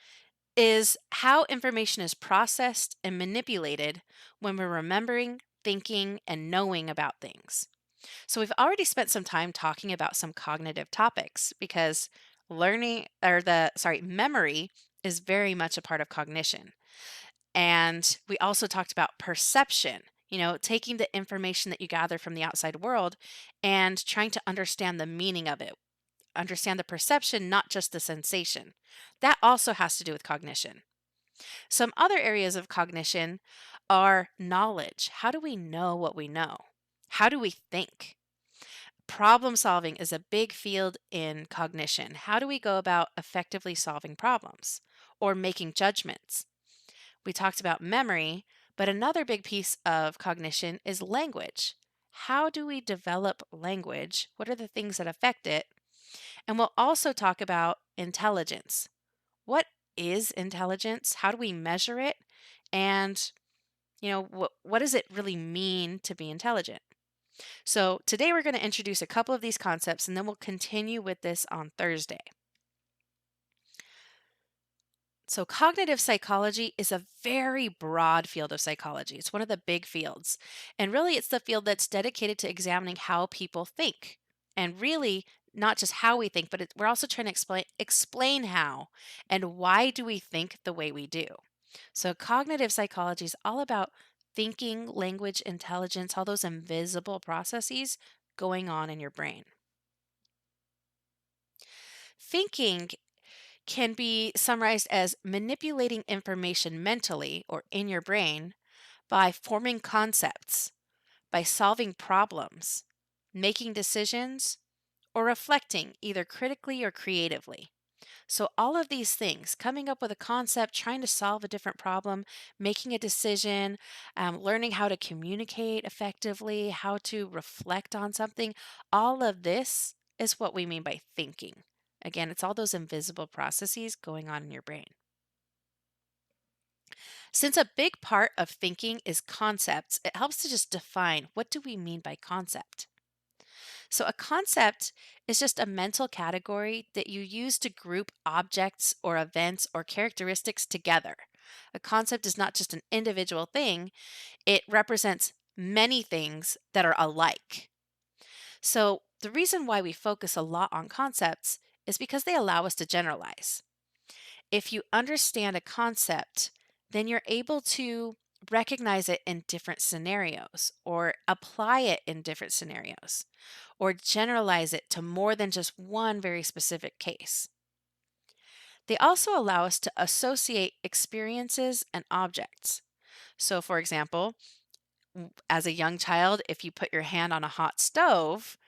is how information is processed and manipulated when we're remembering, thinking, and knowing about things. So we've already spent some time talking about some cognitive topics because memory is very much a part of cognition. And we also talked about perception, taking the information that you gather from the outside world and trying to understand the meaning of it, understand the perception, not just the sensation. That also has to do with cognition. Some other areas of cognition are knowledge. How do we know what we know? How do we think? Problem solving is a big field in cognition. How do we go about effectively solving problems or making judgments? We talked about memory, but another big piece of cognition is language. How do we develop language? What are the things that affect it? And we'll also talk about intelligence. What is intelligence? How do we measure it? And, what does it really mean to be intelligent? So today we're going to introduce a couple of these concepts and then we'll continue with this on Thursday. So, cognitive psychology is a very broad field of psychology. It's one of the big fields. And really, it's the field that's dedicated to examining how people think. And really, not just how we think, but we're also trying to explain how and why do we think the way we do. So, cognitive psychology is all about thinking, language, intelligence, all those invisible processes going on in your brain. Thinking can be summarized as manipulating information mentally or in your brain by forming concepts, by solving problems, making decisions, or reflecting either critically or creatively. So, all of these things, coming up with a concept, trying to solve a different problem, making a decision, learning how to communicate effectively, how to reflect on something, all of this is what we mean by thinking. Again, it's all those invisible processes going on in your brain. Since a big part of thinking is concepts, it helps to just define what do we mean by concept. So, a concept is just a mental category that you use to group objects or events or characteristics together. A concept is not just an individual thing, it represents many things that are alike. So, the reason why we focus a lot on concepts is because they allow us to generalize. If you understand a concept, then you're able to recognize it in different scenarios or apply it in different scenarios or generalize it to more than just one very specific case. They also allow us to associate experiences and objects. So, for example, as a young child, if you put your hand on a hot stove,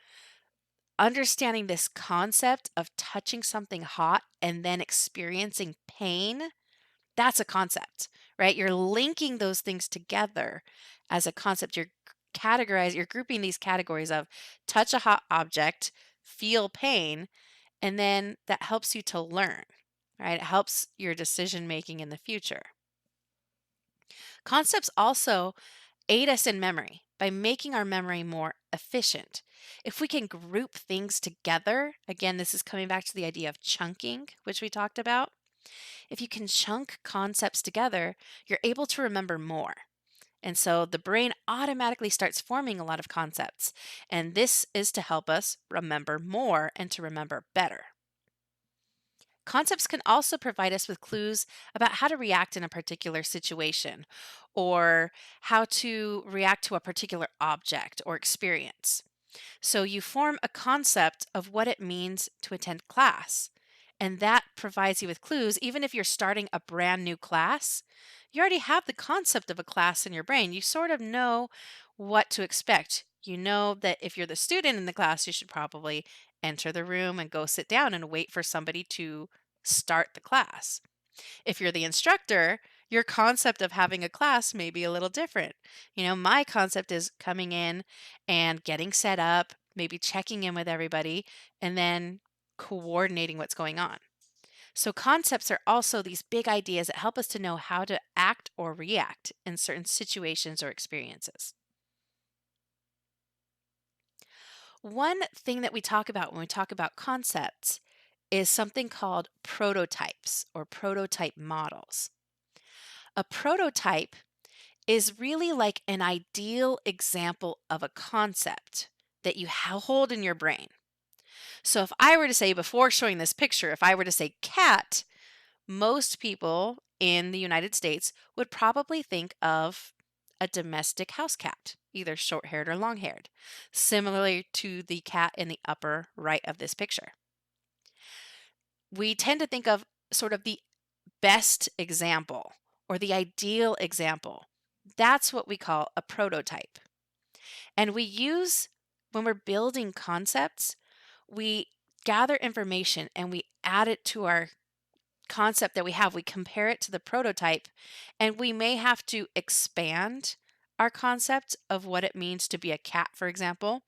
understanding this concept of touching something hot and then experiencing pain, that's a concept, right? You're linking those things together as a concept. You're grouping these categories of touch a hot object, feel pain, and then that helps you to learn, right? It helps your decision making in the future. Concepts also aid us in memory by making our memory more efficient. If we can group things together, again, this is coming back to the idea of chunking, which we talked about. If you can chunk concepts together, you're able to remember more. And so the brain automatically starts forming a lot of concepts. And this is to help us remember more and to remember better. Concepts can also provide us with clues about how to react in a particular situation or how to react to a particular object or experience. So you form a concept of what it means to attend class. And that provides you with clues. Even if you're starting a brand new class, you already have the concept of a class in your brain. You sort of know what to expect. You know that if you're the student in the class, you should probably enter the room and go sit down and wait for somebody to start the class. If you're the instructor, your concept of having a class may be a little different. My concept is coming in and getting set up, maybe checking in with everybody, and then coordinating what's going on. So, concepts are also these big ideas that help us to know how to act or react in certain situations or experiences. One thing that we talk about when we talk about concepts is something called prototypes or prototype models. A prototype is really like an ideal example of a concept that you hold in your brain. So if I were to say, before showing this picture, if I were to say cat, most people in the United States would probably think of a domestic house cat, either short haired or long haired, similarly to the cat in the upper right of this picture. We tend to think of sort of the best example or the ideal example. That's what we call a prototype. And when we're building concepts, we gather information and we add it to our concept that we have. We compare it to the prototype, and we may have to expand our concept of what it means to be a cat, for example.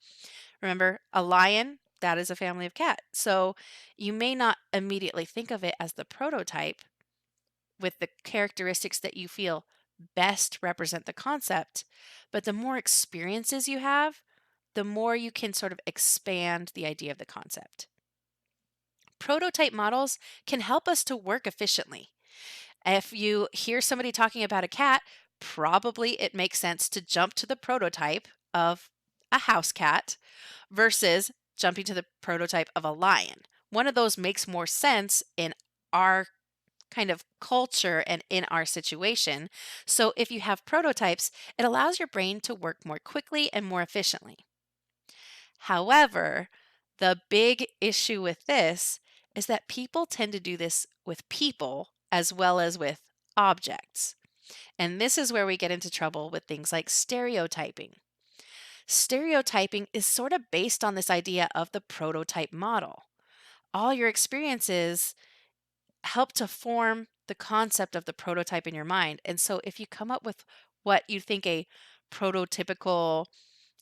Remember, a lion, that is a family of cat. So you may not immediately think of it as the prototype with the characteristics that you feel best represent the concept, but the more experiences you have, the more you can sort of expand the idea of the concept. Prototype models can help us to work efficiently. If you hear somebody talking about a cat, probably it makes sense to jump to the prototype of a house cat versus jumping to the prototype of a lion. One of those makes more sense in our kind of culture and in our situation. So if you have prototypes, it allows your brain to work more quickly and more efficiently. However, the big issue with this is that people tend to do this with people as well as with objects. And this is where we get into trouble with things like stereotyping. Stereotyping is sort of based on this idea of the prototype model. All your experiences help to form the concept of the prototype in your mind. And so if you come up with what you think a prototypical,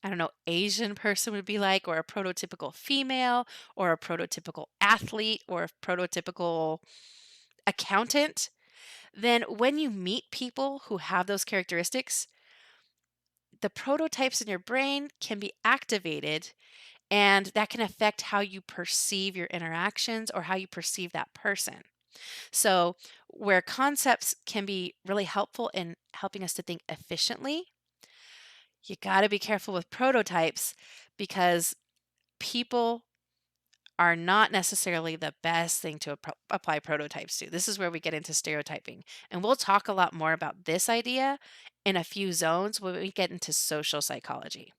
I don't know, Asian person would be like, or a prototypical female, or a prototypical athlete, or a prototypical accountant, then when you meet people who have those characteristics, the prototypes in your brain can be activated, and that can affect how you perceive your interactions or how you perceive that person. So, where concepts can be really helpful in helping us to think efficiently, you got to be careful with prototypes because people are not necessarily the best thing to apply prototypes to. This is where we get into stereotyping. And we'll talk a lot more about this idea in a few zones when we get into social psychology.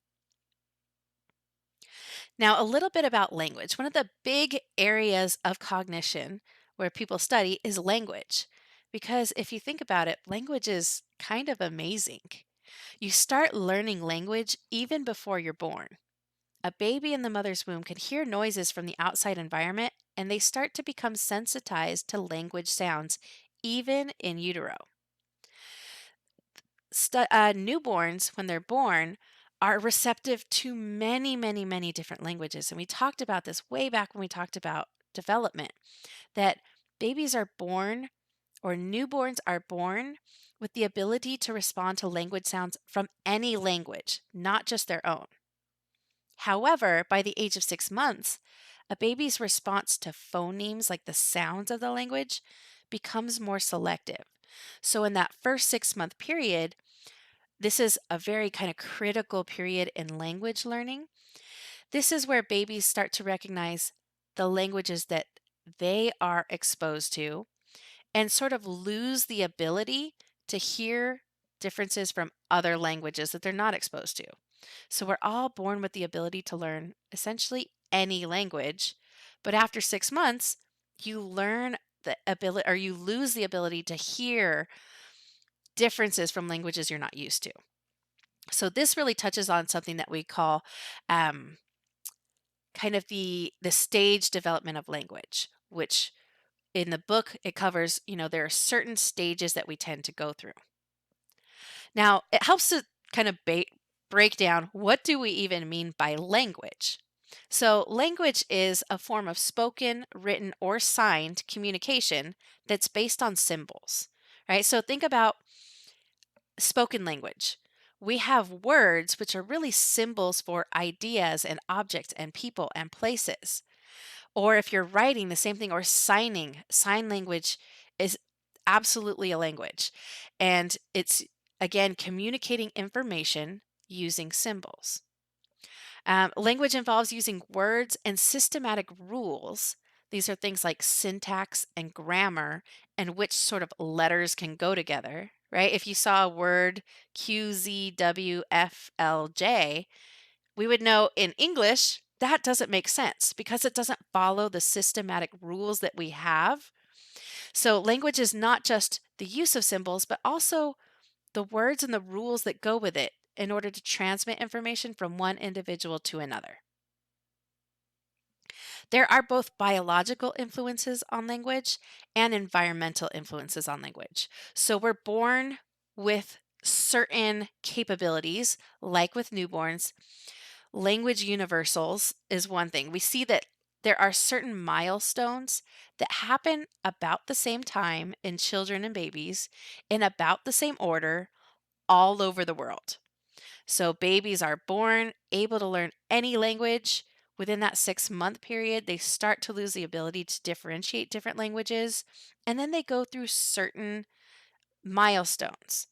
Now, a little bit about language. One of the big areas of cognition where people study is language. Because if you think about it, language is kind of amazing. You start learning language even before you're born. A baby in the mother's womb can hear noises from the outside environment, and they start to become sensitized to language sounds, even in utero. Newborns, when they're born, are receptive to many, many, many different languages. And we talked about this way back when we talked about development, that babies are born or newborns are born with the ability to respond to language sounds from any language, not just their own. However, by the age of 6 months, a baby's response to phonemes, like the sounds of the language, becomes more selective. So, in that first 6 month period, this is a very kind of critical period in language learning. This is where babies start to recognize the languages that they are exposed to and sort of lose the ability to hear differences from other languages that they're not exposed to. So we're all born with the ability to learn essentially any language, but after 6 months, you learn the ability or you lose the ability to hear differences from languages you're not used to. So this really touches on something that we call um, kind of the stage development of language, which in the book it covers, there are certain stages that we tend to go through. Now, it helps to kind of break down what do we even mean by language. So, language is a form of spoken, written, or signed communication that's based on symbols, right? So, think about spoken language. We have words, which are really symbols for ideas and objects and people and places. Or if you're writing, the same thing, or signing, sign language is absolutely a language. And it's, again, communicating information using symbols. Language involves using words and systematic rules. These are things like syntax and grammar and which sort of letters can go together, right? If you saw a word QZWFLJ, we would know in English that doesn't make sense because it doesn't follow the systematic rules that we have. So language is not just the use of symbols, but also the words and the rules that go with it in order to transmit information from one individual to another. There are both biological influences on language and environmental influences on language. So we're born with certain capabilities, like with newborns. Language universals is one thing. We see that there are certain milestones that happen about the same time in children and babies in about the same order all over the world. So babies are born able to learn any language. Within that 6-month period, they start to lose the ability to differentiate different languages, and then they go through certain milestones.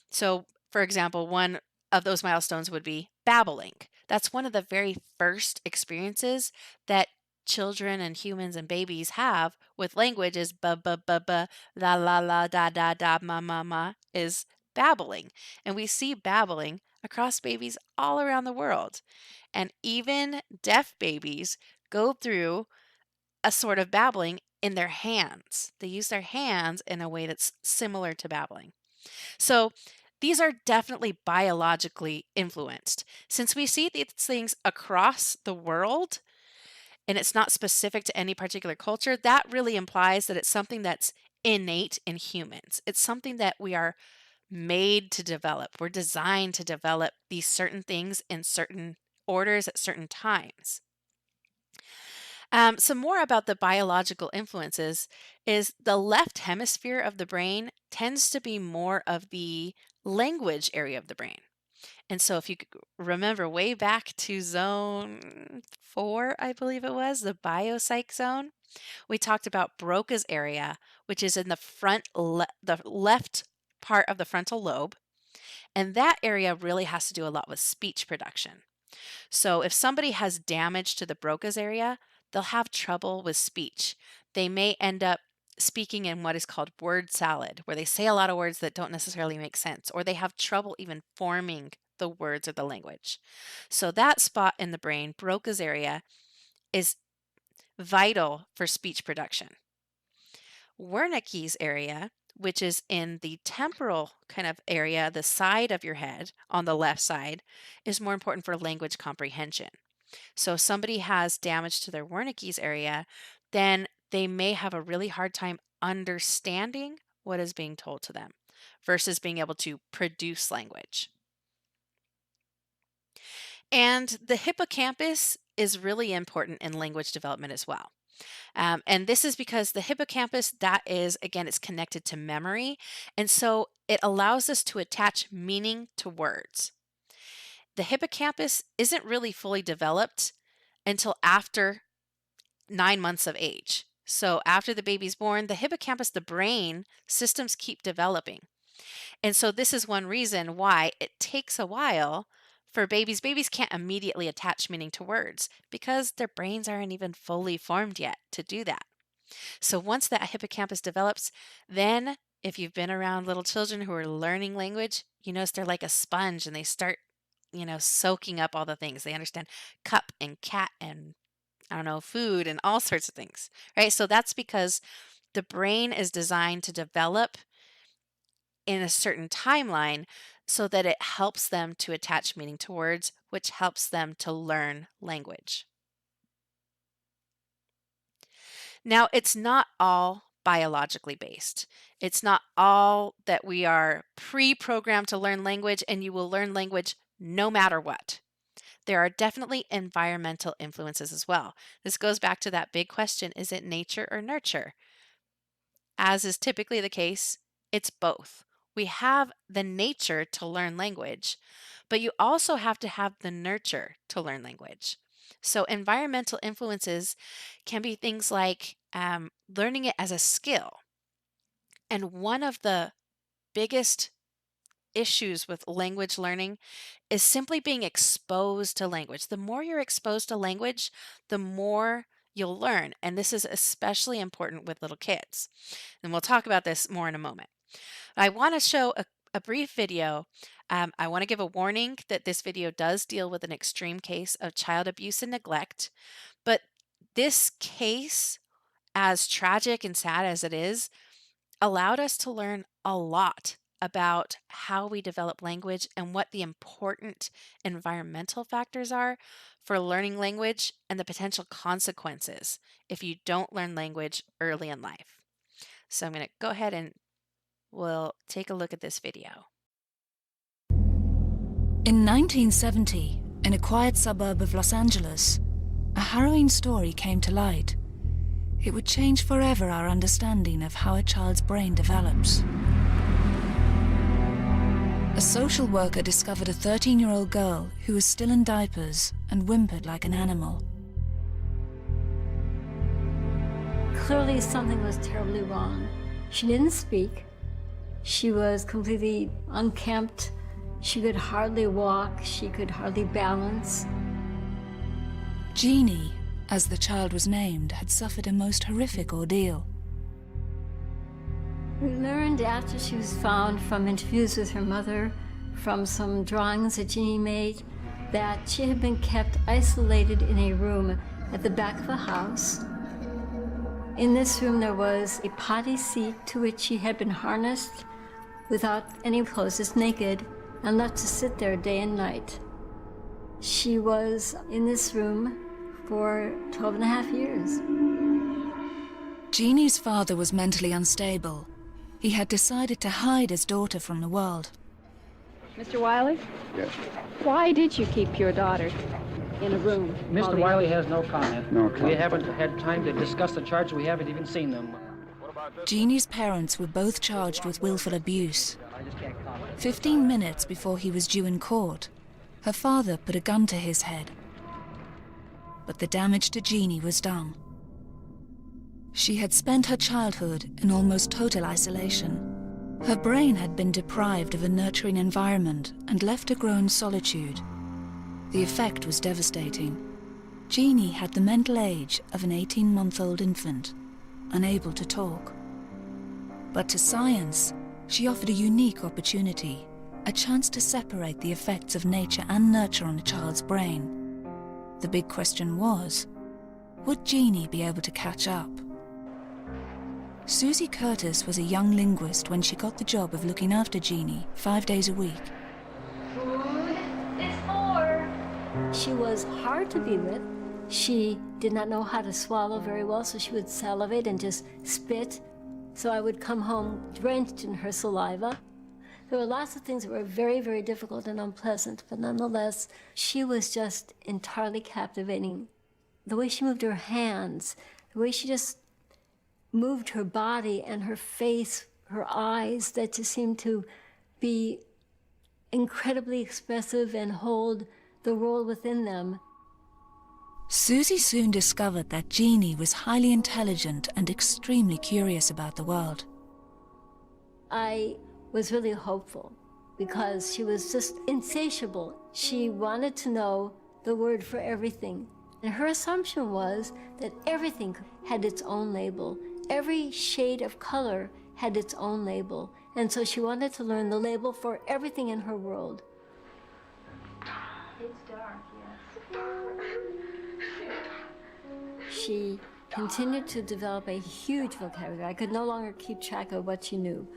So, for example, one of those milestones would be babbling. That's one of the very first experiences that children and humans and babies have with language is ba ba ba ba, la la la, da da da, ma ma ma, is babbling. And we see babbling across babies all around the world. And even deaf babies go through a sort of babbling in their hands. They use their hands in a way that's similar to babbling. So these are definitely biologically influenced. Since we see these things across the world and it's not specific to any particular culture, that really implies that it's something that's innate in humans. It's something that we are made to develop. We're designed to develop these certain things in certain orders at certain times. Some more about the biological influences is the left hemisphere of the brain tends to be more of the language area of the brain. And so if you remember way back to zone 4, I believe it was, the PSYCH zone, we talked about Broca's area, which is in the the left part of the frontal lobe. And that area really has to do a lot with speech production. So if somebody has damage to the Broca's area, they'll have trouble with speech. They may end up speaking in what is called word salad, where they say a lot of words that don't necessarily make sense, or they have trouble even forming the words or the language. So that spot in the brain, Broca's area, is vital for speech production. Wernicke's area, which is in the temporal kind of area, the side of your head on the left side, is more important for language comprehension. So if somebody has damage to their Wernicke's area, then they may have a really hard time understanding what is being told to them versus being able to produce language. And the hippocampus is really important in language development as well. And this is because the hippocampus, that is, again, it's connected to memory. And so it allows us to attach meaning to words. The hippocampus isn't really fully developed until after 9 months of age. So after the baby's born, the hippocampus, the brain systems keep developing. And so this is one reason why it takes a while for babies. Babies can't immediately attach meaning to words because their brains aren't even fully formed yet to do that. So once that hippocampus develops, then if you've been around little children who are learning language, you notice they're like a sponge and they start, soaking up all the things. They understand cup and cat and food and all sorts of things, right? So that's because the brain is designed to develop in a certain timeline so that it helps them to attach meaning to words, which helps them to learn language. Now, it's not all biologically based. It's not all that we are pre-programmed to learn language and you will learn language no matter what. There are definitely environmental influences as well. This goes back to that big question, is it nature or nurture? As is typically the case, it's both. We have the nature to learn language, but you also have to have the nurture to learn language. So environmental influences can be things like learning it as a skill. And one of the biggest issues with language learning is simply being exposed to language. The more you're exposed to language, the more you'll learn. And this is especially important with little kids. And we'll talk about this more in a moment. I want to show a brief video. I want to give a warning that this video does deal with an extreme case of child abuse and neglect. But this case, as tragic and sad as it is, allowed us to learn a lot about how we develop language and what the important environmental factors are for learning language and the potential consequences if you don't learn language early in life. So I'm going to go ahead and we'll take a look at this video. In 1970, in a quiet suburb of Los Angeles, a harrowing story came to light. It would change forever our understanding of how a child's brain develops. A social worker discovered a 13-year-old girl who was still in diapers and whimpered like an animal. Clearly something was terribly wrong. She didn't speak. She was completely unkempt. She could hardly walk. She could hardly balance. Jeannie, as the child was named, had suffered a most horrific ordeal. We learned after she was found from interviews with her mother, from some drawings that Jeannie made, that she had been kept isolated in a room at the back of a house. In this room there was a potty seat to which she had been harnessed without any clothes, just naked, and left to sit there day and night. She was in this room for 12 and a half years. Jeannie's father was mentally unstable. He had decided to hide his daughter from the world. Mr. Wiley? Yes. Why did you keep your daughter in a room? Mr. Wiley has no comment. No comment. We haven't had time to discuss the charges. We haven't even seen them. Jeannie's parents were both charged with willful abuse. 15 minutes before he was due in court, her father put a gun to his head. But the damage to Jeannie was done. She had spent her childhood in almost total isolation. Her brain had been deprived of a nurturing environment and left to grow in solitude. The effect was devastating. Jeannie had the mental age of an 18-month-old infant, unable to talk. But to science, she offered a unique opportunity, a chance to separate the effects of nature and nurture on a child's brain. The big question was, would Jeannie be able to catch up? Susie Curtis was a young linguist when she got the job of looking after Jeannie 5 days a week. Food is for. She was hard to be with. She did not know how to swallow very well, so she would salivate and just spit. So I would come home drenched in her saliva. There were lots of things that were very, very difficult and unpleasant, but nonetheless, she was just entirely captivating. The way she moved her hands, the way she just moved her body and her face, her eyes, that just seemed to be incredibly expressive and hold the world within them. Susie soon discovered that Jeannie was highly intelligent and extremely curious about the world. I was really hopeful because she was just insatiable. She wanted to know the word for everything. And her assumption was that everything had its own label. Every shade of color had its own label. And so she wanted to learn the label for everything in her world. It's dark, yes. She continued to develop a huge vocabulary. I could no longer keep track of what she knew.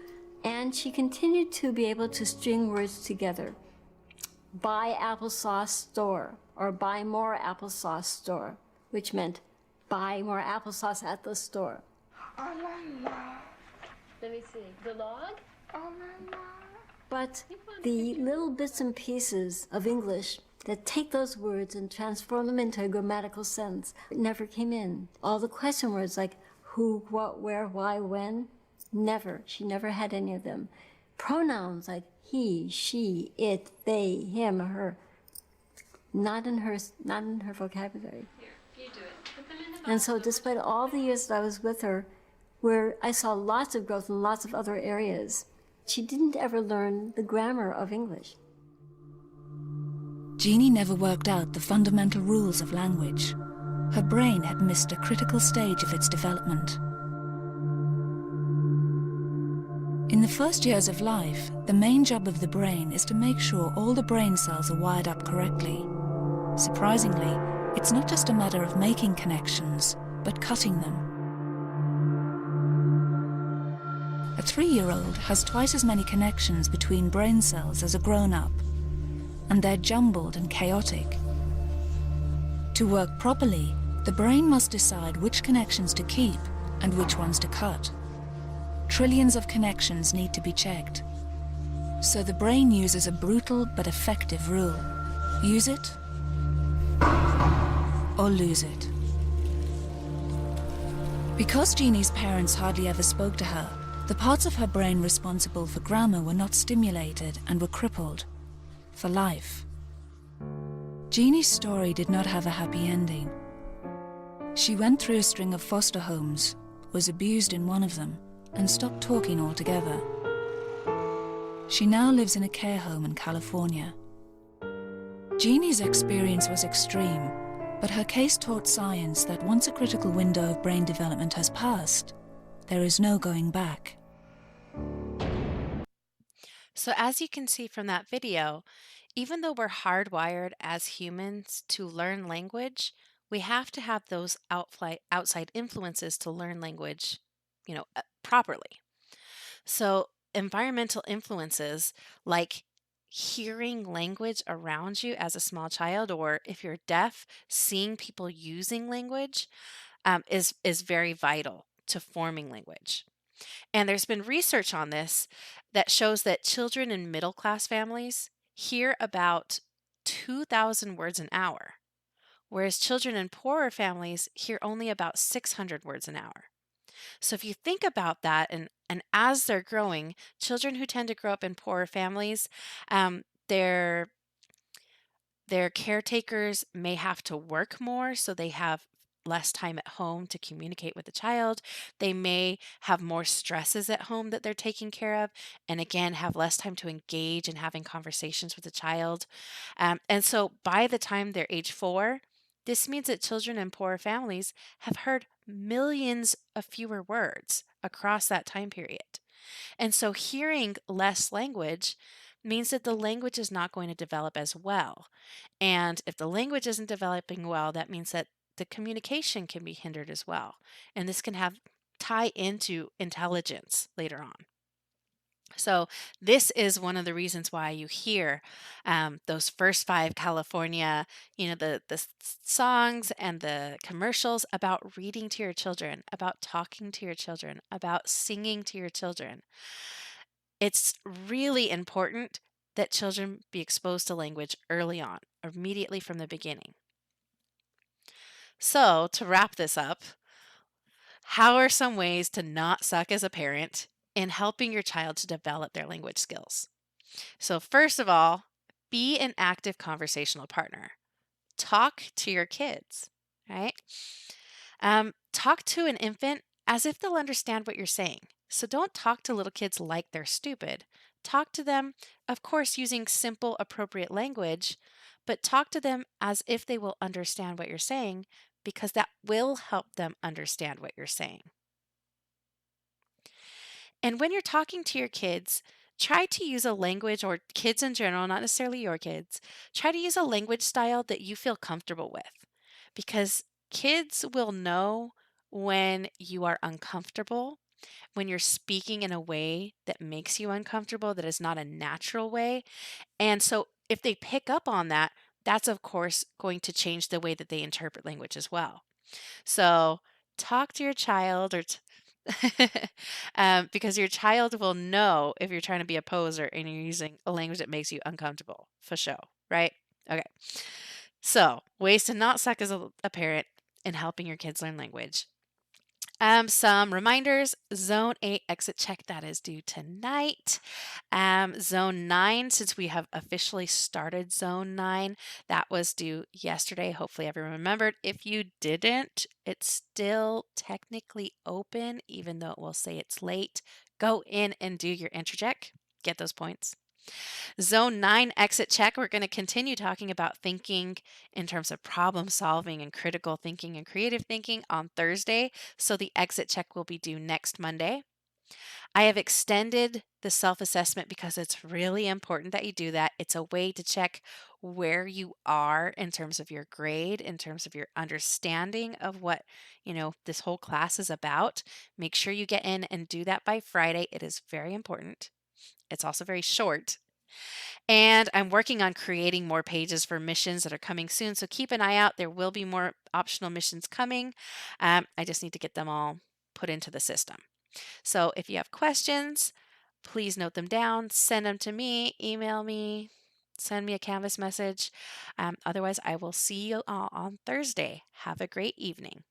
And she continued to be able to string words together. Buy applesauce store, or buy more applesauce store, which meant buy more applesauce at the store. Let me see, the log? But the little bits and pieces of English that take those words and transform them into a grammatical sentence never came in. All the question words like who, what, where, why, when, never. She never had any of them. Pronouns like he, she, it, they, him, her, not in her vocabulary. Here, you do it. Put them in the box. And so despite all the years that I was with her, where I saw lots of growth in lots of other areas, she didn't ever learn the grammar of English. Jeannie never worked out the fundamental rules of language. Her brain had missed a critical stage of its development. In the first years of life, the main job of the brain is to make sure all the brain cells are wired up correctly. Surprisingly, it's not just a matter of making connections, but cutting them. A 3-year-old has twice as many connections between brain cells as a grown-up, and they're jumbled and chaotic. To work properly, the brain must decide which connections to keep and which ones to cut. Trillions of connections need to be checked. So the brain uses a brutal but effective rule. Use it or lose it. Because Jeannie's parents hardly ever spoke to her, The parts of her brain responsible for grammar were not stimulated and were crippled for life. Jeannie's story did not have a happy ending. She went through a string of foster homes, was abused in one of them, and stopped talking altogether. She now lives in a care home in California. Jeannie's experience was extreme, but her case taught science that once a critical window of brain development has passed, there is no going back. So as you can see from that video, even though we're hardwired as humans to learn language, we have to have those outside influences to learn language, properly. So environmental influences like hearing language around you as a small child, or if you're deaf, seeing people using language is very vital to forming language. And there's been research on this that shows that children in middle class families hear about 2,000 words an hour, whereas children in poorer families hear only about 600 words an hour. So if you think about that, and as they're growing, children who tend to grow up in poorer families, um, their their caretakers may have to work more, so they have less time at home to communicate with the child. They may have more stresses at home that they're taking care of, and again, have less time to engage in having conversations with the child. And so by the time they're age 4, this means that children in poorer families have heard millions of fewer words across that time period. And so hearing less language means that the language is not going to develop as well. And if the language isn't developing well, that means that the communication can be hindered as well. And this can have tie into intelligence later on. So this is one of the reasons why you hear those first 5 California, the songs and the commercials about reading to your children, about talking to your children, about singing to your children. It's really important that children be exposed to language early on, immediately from the beginning. So to wrap this up, how are some ways to not suck as a parent in helping your child to develop their language skills? So first of all, be an active conversational partner. Talk to your kids, right? Talk to an infant as if they'll understand what you're saying. So don't talk to little kids like they're stupid. Talk to them, of course, using simple, appropriate language, but talk to them as if they will understand what you're saying, because that will help them understand what you're saying. And when you're talking to your kids, try to use a language, or kids in general, not necessarily your kids, try to use a language style that you feel comfortable with, because kids will know when you are uncomfortable, when you're speaking in a way that makes you uncomfortable, that is not a natural way. And so if they pick up on that, that's of course going to change the way that they interpret language as well. So talk to your child, because your child will know if you're trying to be a poser and you're using a language that makes you uncomfortable, for sure, right? Okay. So ways to not suck as a parent in helping your kids learn language. Some reminders. Zone 8 exit check, that is due tonight. Zone 9, since we have officially started Zone 9, that was due yesterday. Hopefully everyone remembered. If you didn't, it's still technically open, even though it will say it's late. Go in and do your interject. Get those points. Zone 9 exit check, we're going to continue talking about thinking in terms of problem solving and critical thinking and creative thinking on Thursday. So the exit check will be due next Monday. I have extended the self-assessment because it's really important that you do that. It's a way to check where you are in terms of your grade, in terms of your understanding of what, this whole class is about. Make sure you get in and do that by Friday. It is very important. It's also very short. And I'm working on creating more pages for missions that are coming soon. So keep an eye out. There will be more optional missions coming. I just need to get them all put into the system. So if you have questions, please note them down, send them to me, email me, send me a Canvas message. Otherwise, I will see you all on Thursday. Have a great evening.